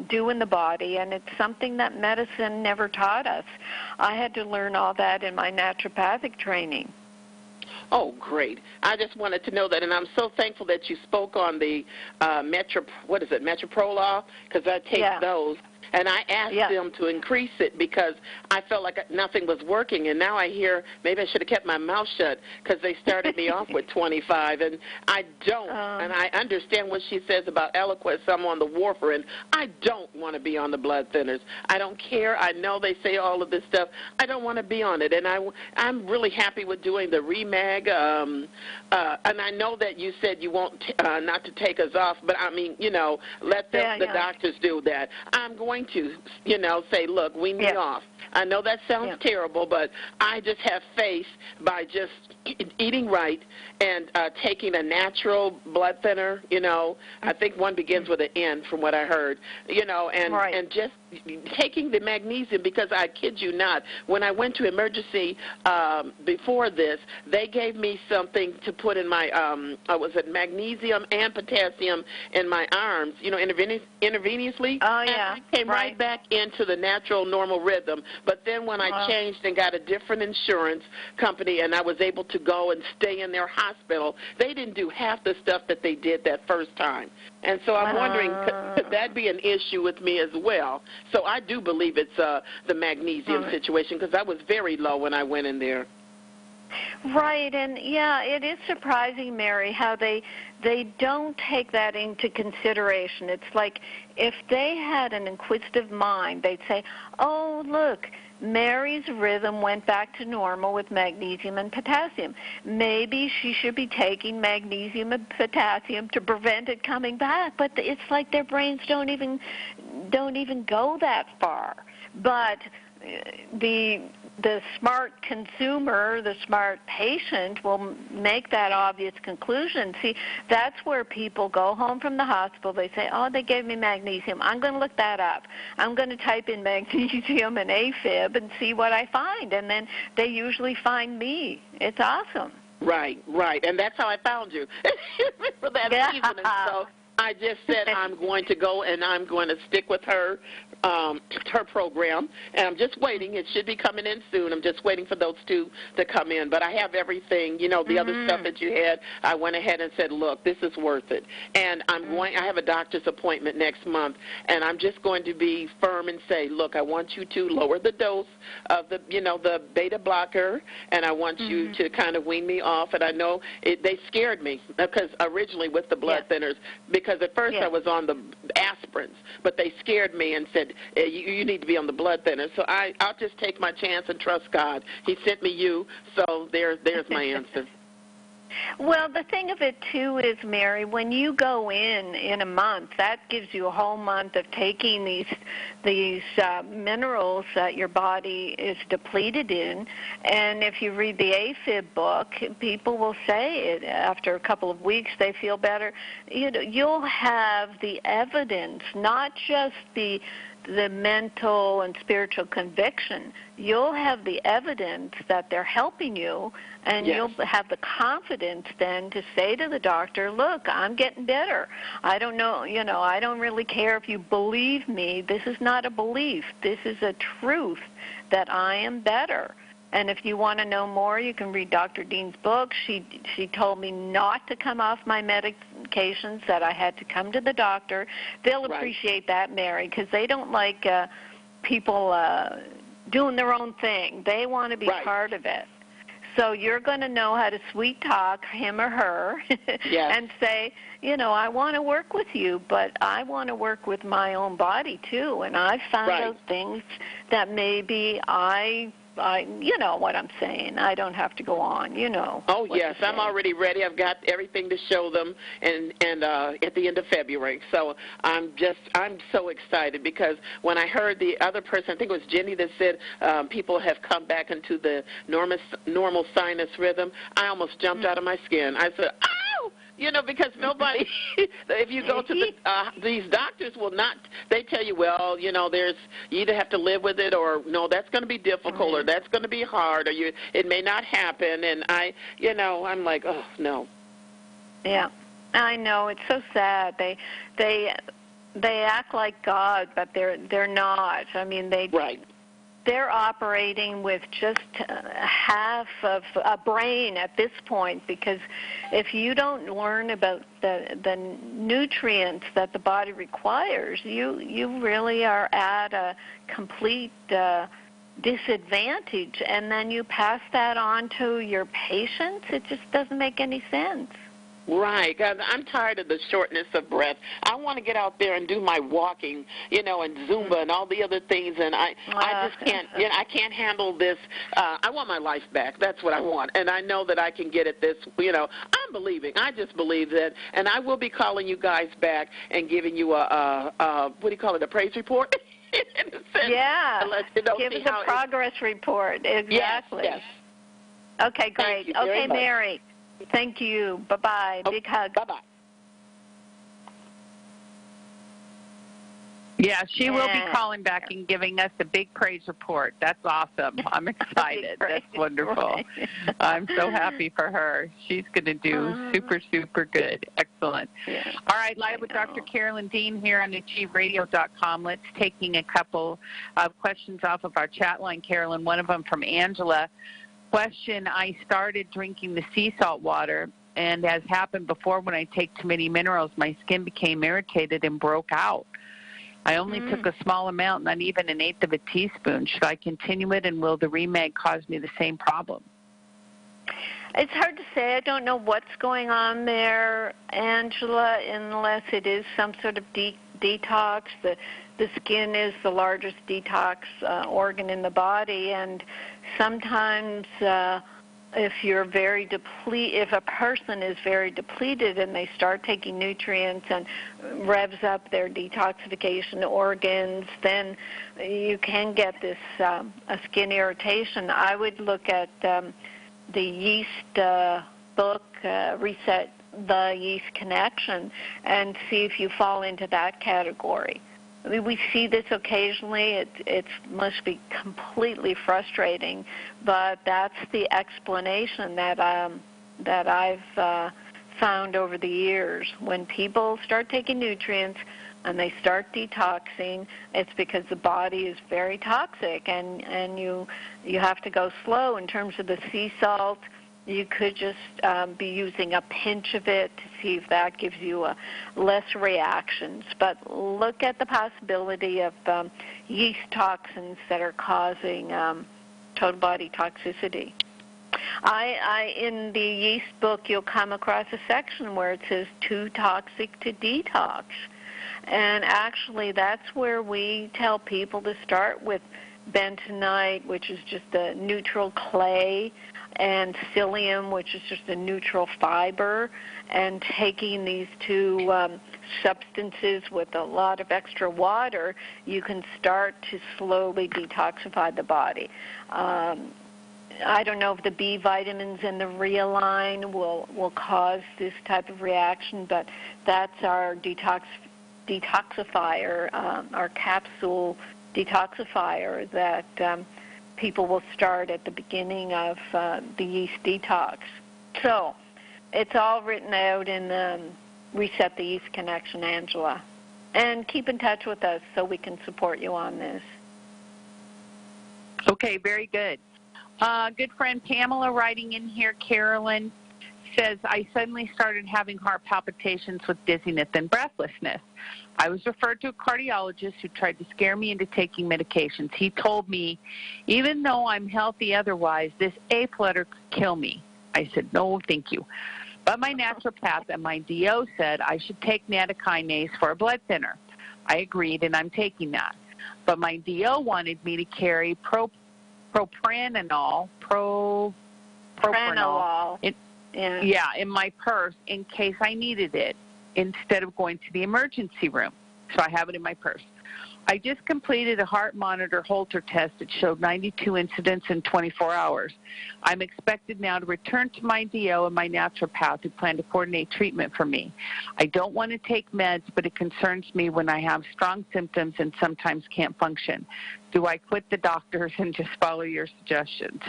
do in the body, and it's something that medicine never taught us. I had to learn all that in my naturopathic training. Oh, great. I just wanted to know that, and I'm so thankful that you spoke on the Metoprolol, because I take those. And I asked them to increase it because I felt like nothing was working. And now I hear maybe I should have kept my mouth shut because they started me off with 25. And I don't. And I understand what she says about Eliquis. I'm on the warfarin. I don't want to be on the blood thinners. I don't care. I know they say all of this stuff. I don't want to be on it. And I'm really happy with doing the Remag. And I know that you said you want not to take us off, but I mean, let the doctors do that. I'm going to, say, look, wean me off. I know that sounds terrible, but I just have faith by just eating right and taking a natural blood thinner. I think one begins with an N from what I heard, and just taking the magnesium, because I kid you not, when I went to emergency before this, they gave me something to put in my, magnesium and potassium in my arms, intravenously. Oh, and I came right back into the natural, normal rhythm. But then when I changed and got a different insurance company and I was able to go and stay in their hospital, they didn't do half the stuff that they did that first time. And so I'm wondering, could that be an issue with me as well? So I do believe it's the magnesium situation, because I was very low when I went in there. Right, and it is surprising, Mary, how they don't take that into consideration. It's like if they had an inquisitive mind, they'd say, oh, look, Mary's rhythm went back to normal with magnesium and potassium. Maybe she should be taking magnesium and potassium to prevent it coming back. But it's like their brains don't even go that far. But the smart consumer, the smart patient will make that obvious conclusion. See, that's where people go home from the hospital. They say, oh, they gave me magnesium. I'm going to look that up. I'm going to type in magnesium and AFib and see what I find. And then they usually find me. It's awesome. Right. And that's how I found you for that reason. And so I just said I'm going to go and I'm going to stick with her program, and I'm just waiting. It should be coming in soon. I'm just waiting for those two to come in. But I have everything, the other stuff that you had. I went ahead and said, look, this is worth it. And I have a doctor's appointment next month, and I'm just going to be firm and say, look, I want you to lower the dose of the beta blocker, and I want you to kind of wean me off. And I know they scared me because originally with the blood thinners, because at first I was on the aspirins, but they scared me and said, you need to be on the blood thinner. So I'll just take my chance and trust God. He sent me you, so there's my answer. Well, the thing of it, too, is, Mary, when you go in a month, that gives you a whole month of taking these minerals that your body is depleted in. And if you read the AFib book, people will say it after a couple of weeks they feel better. You'll have the evidence, not just the mental and spiritual conviction. You'll have the evidence that they're helping you, and you'll have the confidence then to say to the doctor, look, I'm getting better. I don't know, I don't really care if you believe me. This is not a belief. This is a truth that I am better. And if you want to know more, you can read Dr. Dean's book. She told me not to come off my medications, that I had to come to the doctor. They'll appreciate that, Mary, because they don't like people doing their own thing. They want to be part of it. So you're going to know how to sweet talk him or her and say, I want to work with you, but I want to work with my own body too. And I've found out things that maybe you know what I'm saying. I don't have to go on, Oh, yes, I'm already ready. I've got everything to show them and at the end of February. So I'm so excited, because when I heard the other person, I think it was Jenny, that said people have come back into the normal sinus rhythm, I almost jumped out of my skin. I said, ow! Because nobody, if you go to these doctors will not, they tell you, well, you either have to live with it, or no, that's going to be difficult, or that's going to be hard, or it may not happen. And I'm like, oh, no. Yeah, I know. It's so sad. They act like God, but they're not. I mean, they're operating with just half of a brain at this point, because if you don't learn about the nutrients that the body requires, you really are at a complete disadvantage, and then you pass that on to your patients. It just doesn't make any sense. Right. I'm tired of the shortness of breath. I want to get out there and do my walking, and Zumba and all the other things, and I just can't, I can't handle this. I want my life back. That's what I want, and I know that I can get it this, I'm believing. I just believe that, and I will be calling you guys back and giving you a what do you call it, a praise report? Give us a progress report. Exactly. Yes. Okay, great. Okay, Mary. Thank you. Bye-bye. Big hug. Bye-bye. Yeah, she will be calling back and giving us a big praise report. That's awesome. I'm excited. That's wonderful. Right. I'm so happy for her. She's going to do super, super good. Excellent. Yeah. All right, live with Dr. Carolyn Dean here on AchieveRadio.com. Let's taking a couple of questions off of our chat line, Carolyn. One of them from Angela. Question, I started drinking the sea salt water, and as happened before, when I take too many minerals, my skin became irritated and broke out. I only took a small amount, not even an eighth of a teaspoon. Should I continue it, and will the remag cause me the same problem? It's hard to say. I don't know what's going on there, Angela, unless it is some sort of detox. The skin is the largest detox organ in the body, and sometimes if a person is very depleted and they start taking nutrients and revs up their detoxification organs, then you can get this a skin irritation. I would look at the yeast book, Reset the Yeast Connection, and see if you fall into that category. I mean, we see this occasionally. It must be completely frustrating, but that's the explanation that I've found over the years. When people start taking nutrients and they start detoxing, it's because the body is very toxic, and you have to go slow. In terms of the sea salt, you could just be using a pinch of it to see if that gives you less reactions. But look at the possibility of yeast toxins that are causing total body toxicity. In the yeast book, you'll come across a section where it says too toxic to detox. And actually, that's where we tell people to start with bentonite, which is just a neutral clay, and psyllium, which is just a neutral fiber, and taking these two substances with a lot of extra water, you can start to slowly detoxify the body. I don't know if the B vitamins and the Realign will cause this type of reaction, but that's our detoxifier, our capsule detoxifier that people will start at the beginning of the yeast detox. So it's all written out in Reset the Yeast Connection, Angela. And keep in touch with us so we can support you on this. Okay, very good. Good friend Pamela writing in here, Carolyn, says, I suddenly started having heart palpitations with dizziness and breathlessness. I was referred to a cardiologist who tried to scare me into taking medications. He told me, even though I'm healthy otherwise, this A letter could kill me. I said, no, thank you. But my naturopath and my DO said I should take nattokinase for a blood thinner. I agreed, and I'm taking that. But my DO wanted me to carry propranolol in my purse in case I needed it instead of going to the emergency room. So I have it in my purse. I just completed a heart monitor Holter test that showed 92 incidents in 24 hours. I'm expected now to return to my DO and my naturopath who plan to coordinate treatment for me. I don't want to take meds, but it concerns me when I have strong symptoms and sometimes can't function. Do I quit the doctors and just follow your suggestions?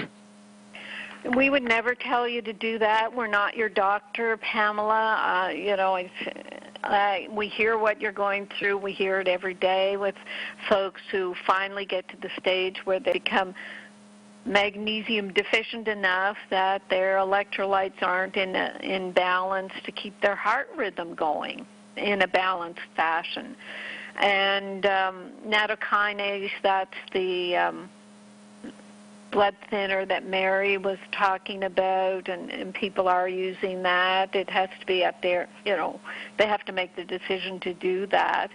We would never tell you to do that. We're not your doctor, Pamela. We hear what you're going through. We hear it every day with folks who finally get to the stage where they become magnesium deficient enough that their electrolytes aren't in balance to keep their heart rhythm going in a balanced fashion. And nattokinase, that's the blood thinner that Mary was talking about, and people are using that. It has to be up there, they have to make the decision to do that.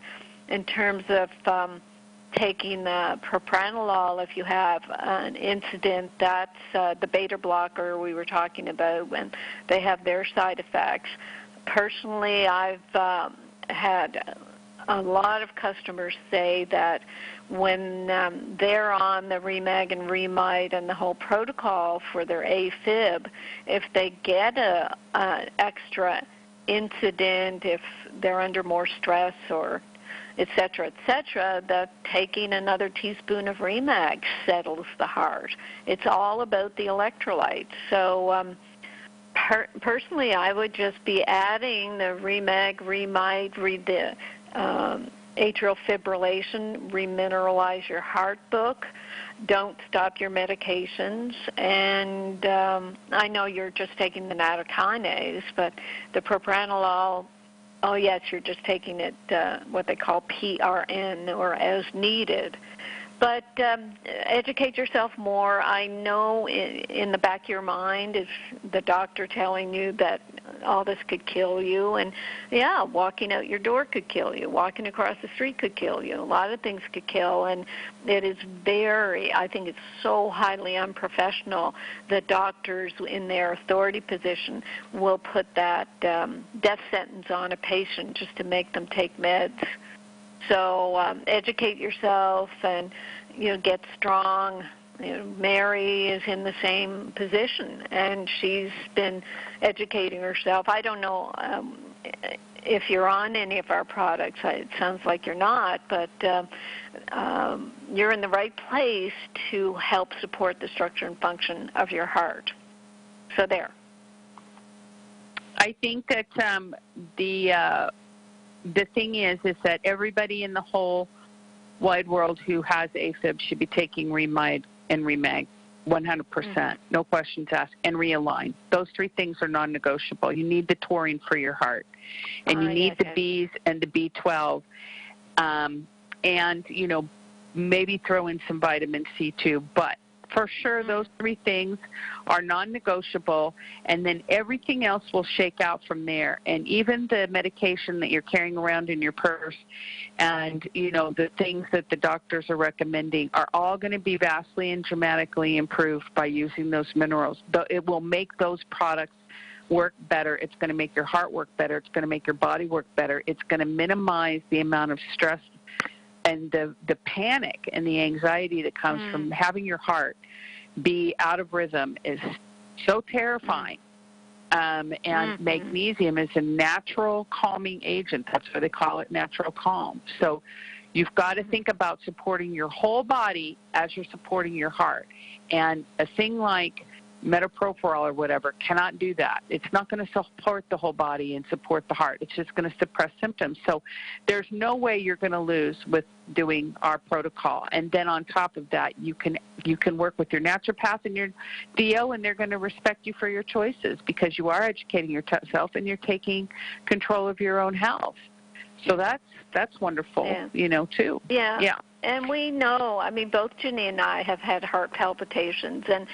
In terms of taking the propranolol, if you have an incident, that's the beta blocker we were talking about when they have their side effects. Personally, I've had a lot of customers say that when they're on the Remag and Remite and the whole protocol for their AFib, if they get an extra incident, if they're under more stress or et cetera, that taking another teaspoon of Remag settles the heart. It's all about the electrolytes. So personally, I would just be adding the Remag, Remite, read the atrial fibrillation, remineralize your heart book, don't stop your medications, and I know you're just taking the nattokinase, but the propranolol, oh yes, you're just taking it what they call PRN or as needed. But educate yourself more. I know in the back of your mind is the doctor telling you that all this could kill you. And, yeah, walking out your door could kill you. Walking across the street could kill you. A lot of things could kill. And it is I think it's so highly unprofessional that doctors in their authority position will put that death sentence on a patient just to make them take meds. So educate yourself and, get strong. Mary is in the same position, and she's been educating herself. I don't know if you're on any of our products. It sounds like you're not, but you're in the right place to help support the structure and function of your heart. So there. I think that the thing is that everybody in the whole wide world who has AFib should be taking Remide and Remag, 100%, no questions asked, and Realign. Those three things are non-negotiable. You need the taurine for your heart, and you need the Bs and the B12, and, maybe throw in some vitamin C too, but for sure, those three things are non-negotiable, and then everything else will shake out from there. And even the medication that you're carrying around in your purse and, you know, the things that the doctors are recommending are all going to be vastly and dramatically improved by using those minerals. It will make those products work better. It's going to make your heart work better. It's going to make your body work better. It's going to minimize the amount of stress and the panic and the anxiety that comes from having your heart be out of rhythm is so terrifying. And magnesium is a natural calming agent. That's why they call it natural calm. So you've got to think about supporting your whole body as you're supporting your heart. And a thing like metoprolol or whatever cannot do that. It's not going to support the whole body and support the heart. It's just going to suppress symptoms. So there's no way you're going to lose with doing our protocol. And then on top of that, you can work with your naturopath and your DO, and they're going to respect you for your choices because you are educating yourself and you're taking control of your own health. So that's wonderful, you know, too. Yeah. And we know, I mean, both Ginny and I have had heart palpitations, and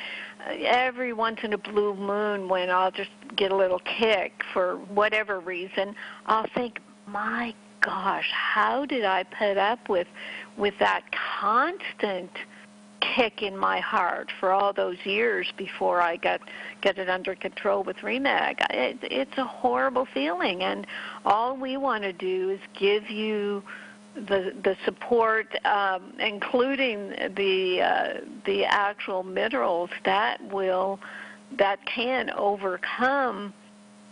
every once in a blue moon when I'll just get a little kick for whatever reason, I'll think, my gosh, how did I put up with that constant kick in my heart for all those years before I get it under control with Remag? It's a horrible feeling, and all we want to do is give you the support, including the actual minerals that can overcome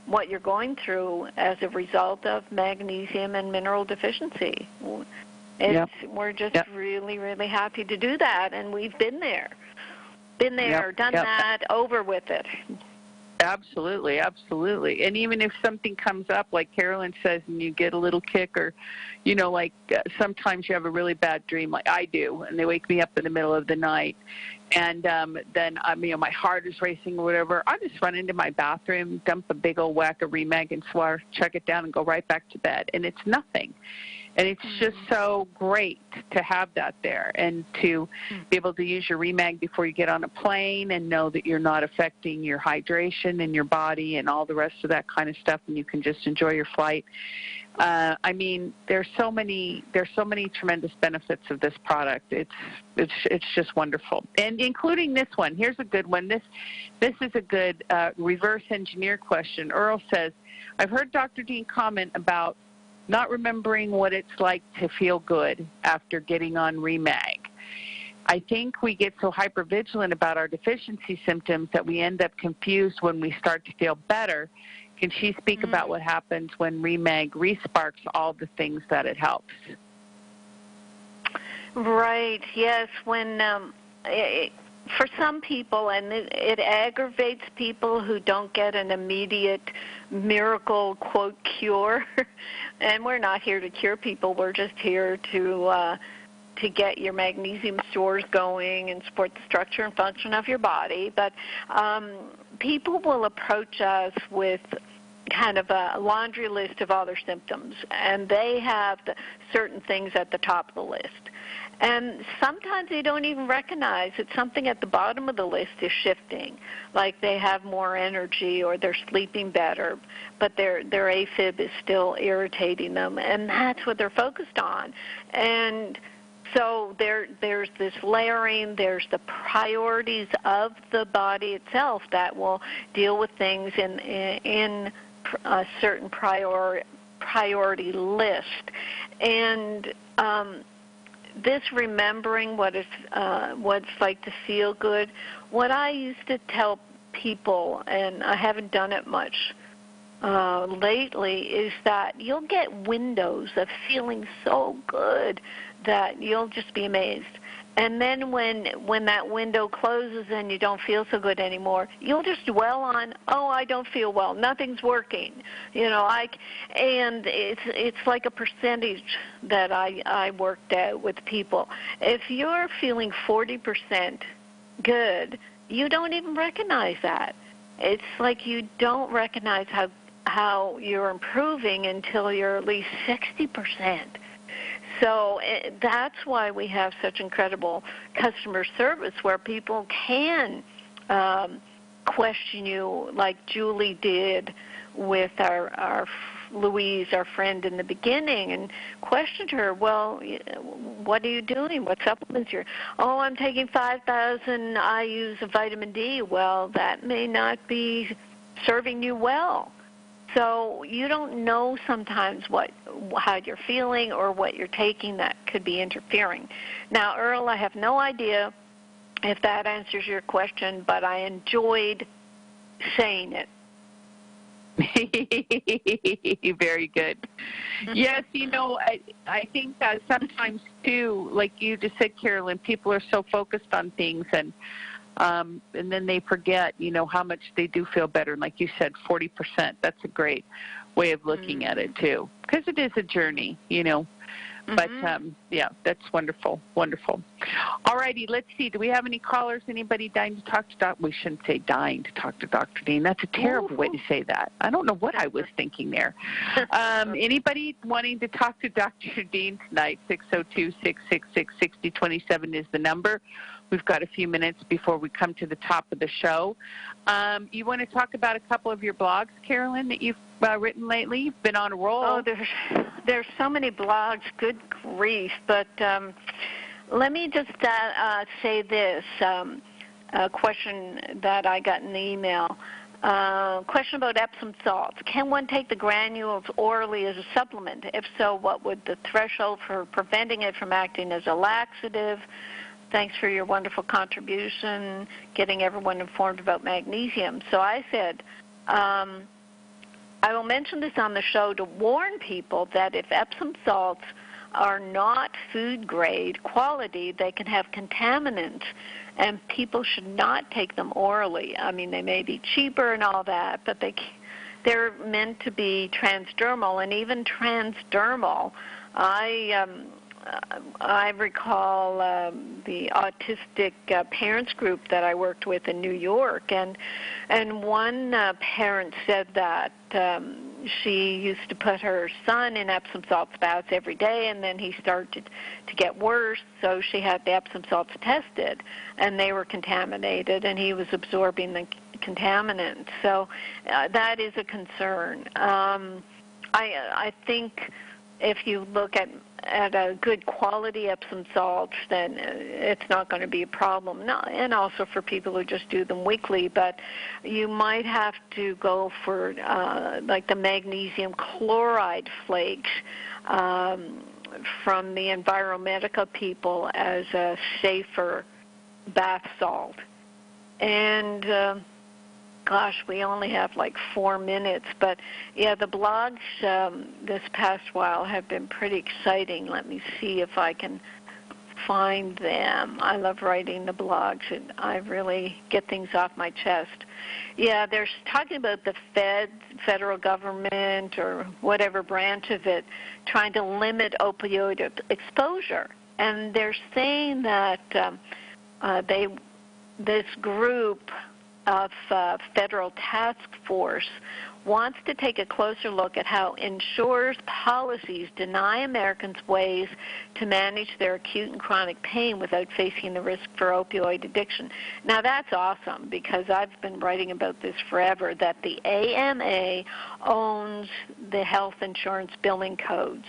what you're going through as a result of magnesium and mineral deficiency. We're just really, really happy to do that, and we've been there, done that, over with it. Absolutely, absolutely. And even if something comes up, like Carolyn says, and you get a little kick, or, you know, like sometimes you have a really bad dream, like I do, and they wake me up in the middle of the night, and then you know, my heart is racing or whatever, I just run into my bathroom, dump a big old whack of Remag and Swar, check it down, and go right back to bed, and it's nothing. And it's just so great to have that there and to be able to use your Remag before you get on a plane and know that you're not affecting your hydration and your body and all the rest of that kind of stuff, and you can just enjoy your flight. I mean, there's so many tremendous benefits of this product. It's just wonderful, and including this one. Here's a good one. This is a good reverse engineer question. Earl says, I've heard Dr. Dean comment about not remembering what it's like to feel good after getting on Remag. I think we get so hypervigilant about our deficiency symptoms that we end up confused when we start to feel better. Can she speak about what happens when Remag resparks all the things that it helps? Right, yes. When for some people, and it aggravates people who don't get an immediate miracle, quote, cure, and we're not here to cure people. We're just here to get your magnesium stores going and support the structure and function of your body. But people will approach us with kind of a laundry list of all their symptoms, and they have certain things at the top of the list. And sometimes they don't even recognize that something at the bottom of the list is shifting, like they have more energy or they're sleeping better, but their AFib is still irritating them, and that's what they're focused on. And so there's this layering, there's the priorities of the body itself that will deal with things in a certain priority list. And this remembering what it's like to feel good, what I used to tell people, and I haven't done it much lately, is that you'll get windows of feeling so good that you'll just be amazed. And then when that window closes and you don't feel so good anymore, you'll just dwell on, oh, I don't feel well, nothing's working, and it's like a percentage that I worked out with people. If you're feeling 40% good, you don't even recognize that. It's like you don't recognize how you're improving until you're at least 60%. So that's why we have such incredible customer service where people can question you like Julie did with our Louise, our friend in the beginning, and questioned her, well, what are you doing? What supplements you're? Oh, I'm taking 5,000 IU's of vitamin D. Well, that may not be serving you well. So you don't know sometimes how you're feeling or what you're taking that could be interfering. Now, Earl, I have no idea if that answers your question, but I enjoyed saying it. Very good. Yes, I think that sometimes too, like you just said, Carolyn, people are so focused on things and then they forget, how much they do feel better. And like you said, 40%, that's a great way of looking at it too, because it is a journey, But, yeah, that's wonderful, wonderful. All righty, let's see. Do we have any callers? Anybody dying to talk to Dr. We shouldn't say dying to talk to Dr. Dean. That's a terrible way to say that. I don't know what I was thinking there. Anybody wanting to talk to Dr. Dean tonight, 602-666-6027 is the number. We've got a few minutes before we come to the top of the show. You want to talk about a couple of your blogs, Carolyn, that you've written lately? You've been on a roll. Oh, there's so many blogs, good grief. But let me just say this, a question that I got in the email. Question about Epsom salts. Can one take the granules orally as a supplement? If so, what would the threshold for preventing it from acting as a laxative? Thanks for your wonderful contribution, getting everyone informed about magnesium. So I said, I will mention this on the show to warn people that if Epsom salts are not food-grade quality, they can have contaminants, and people should not take them orally. I mean, they may be cheaper and all that, but they're meant to be transdermal, and even transdermal, I recall the autistic parents group that I worked with in New York, and one parent said that she used to put her son in Epsom salts baths every day, and then he started to get worse, so she had the Epsom salts tested, and they were contaminated, and he was absorbing the contaminants. So that is a concern. I think if you look at a good quality Epsom salts, then it's not going to be a problem. And also for people who just do them weekly, but you might have to go for like the magnesium chloride flakes from the Enviromedica people as a safer bath salt. And gosh, we only have like 4 minutes, but yeah, the blogs this past while have been pretty exciting. Let me see if I can find them. I love writing the blogs, and I really get things off my chest. Yeah, they're talking about the federal government or whatever branch of it trying to limit opioid exposure, and they're saying that this group of federal task force wants to take a closer look at how insurers' policies deny Americans ways to manage their acute and chronic pain without facing the risk for opioid addiction. Now, that's awesome, because I've been writing about this forever, that the AMA owns the health insurance billing codes.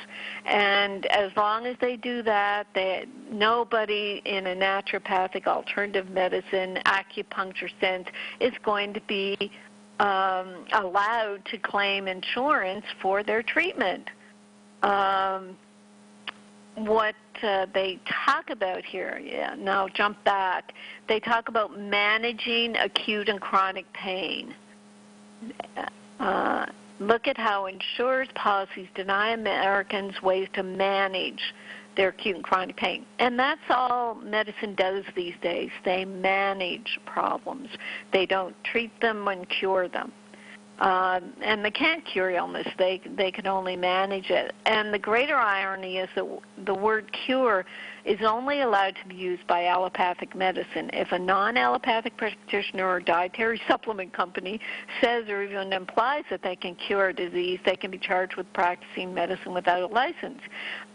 And as long as they do that, nobody in a naturopathic, alternative medicine, acupuncture sense is going to be allowed to claim insurance for their treatment. What they talk about here, now jump back, they talk about managing acute and chronic pain. Look at how insurers' policies deny Americans ways to manage their acute and chronic pain. And that's all medicine does these days. They manage problems. They don't treat them and cure them. And they can't cure illness. They can only manage it. And the greater irony is that the word cure is only allowed to be used by allopathic medicine. If a non-allopathic practitioner or dietary supplement company says or even implies that they can cure a disease, they can be charged with practicing medicine without a license.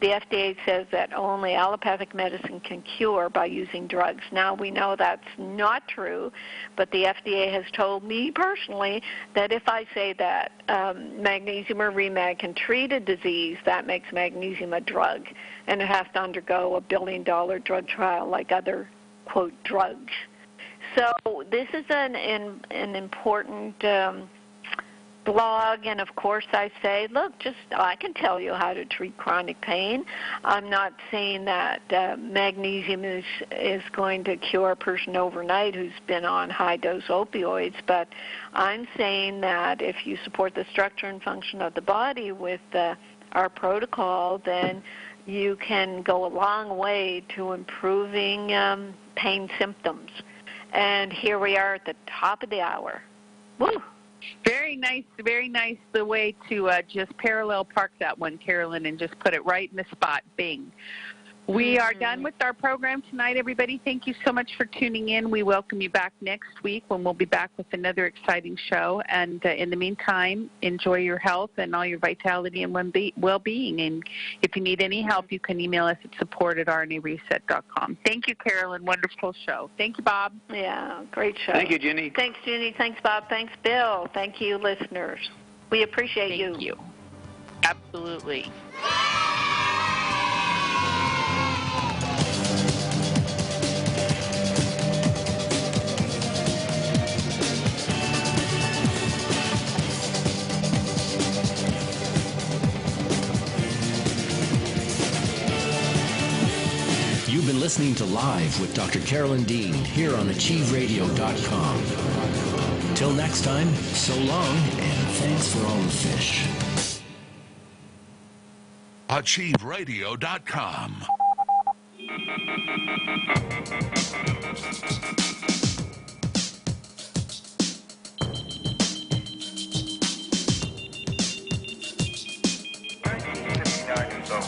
The FDA says that only allopathic medicine can cure by using drugs. Now, we know that's not true, but the FDA has told me personally that if I say that magnesium or REMAG can treat a disease, that makes magnesium a drug, and it has to undergo a billion-dollar drug trial like other, quote, drugs. So this is an important blog, and of course I say, look, I can tell you how to treat chronic pain. I'm not saying that magnesium is going to cure a person overnight who's been on high-dose opioids, but I'm saying that if you support the structure and function of the body with our protocol, then you can go a long way to improving pain symptoms. And here we are at the top of the hour. Woo! Very nice the way to just parallel park that one, Carolyn, and just put it right in the spot. Bing. We are done with our program tonight, everybody. Thank you so much for tuning in. We welcome you back next week when we'll be back with another exciting show. And in the meantime, enjoy your health and all your vitality and well-being. And if you need any help, you can email us at support@rnareset.com. Thank you, Carolyn. Wonderful show. Thank you, Bob. Yeah, great show. Thank you, Ginny. Thanks, Ginny. Thanks, Bob. Thanks, Bill. Thank you, listeners. We appreciate you. Thank you. Absolutely. You've been listening to Live with Dr. Carolyn Dean here on AchieveRadio.com. Till next time, so long, and thanks for all the fish. AchieveRadio.com.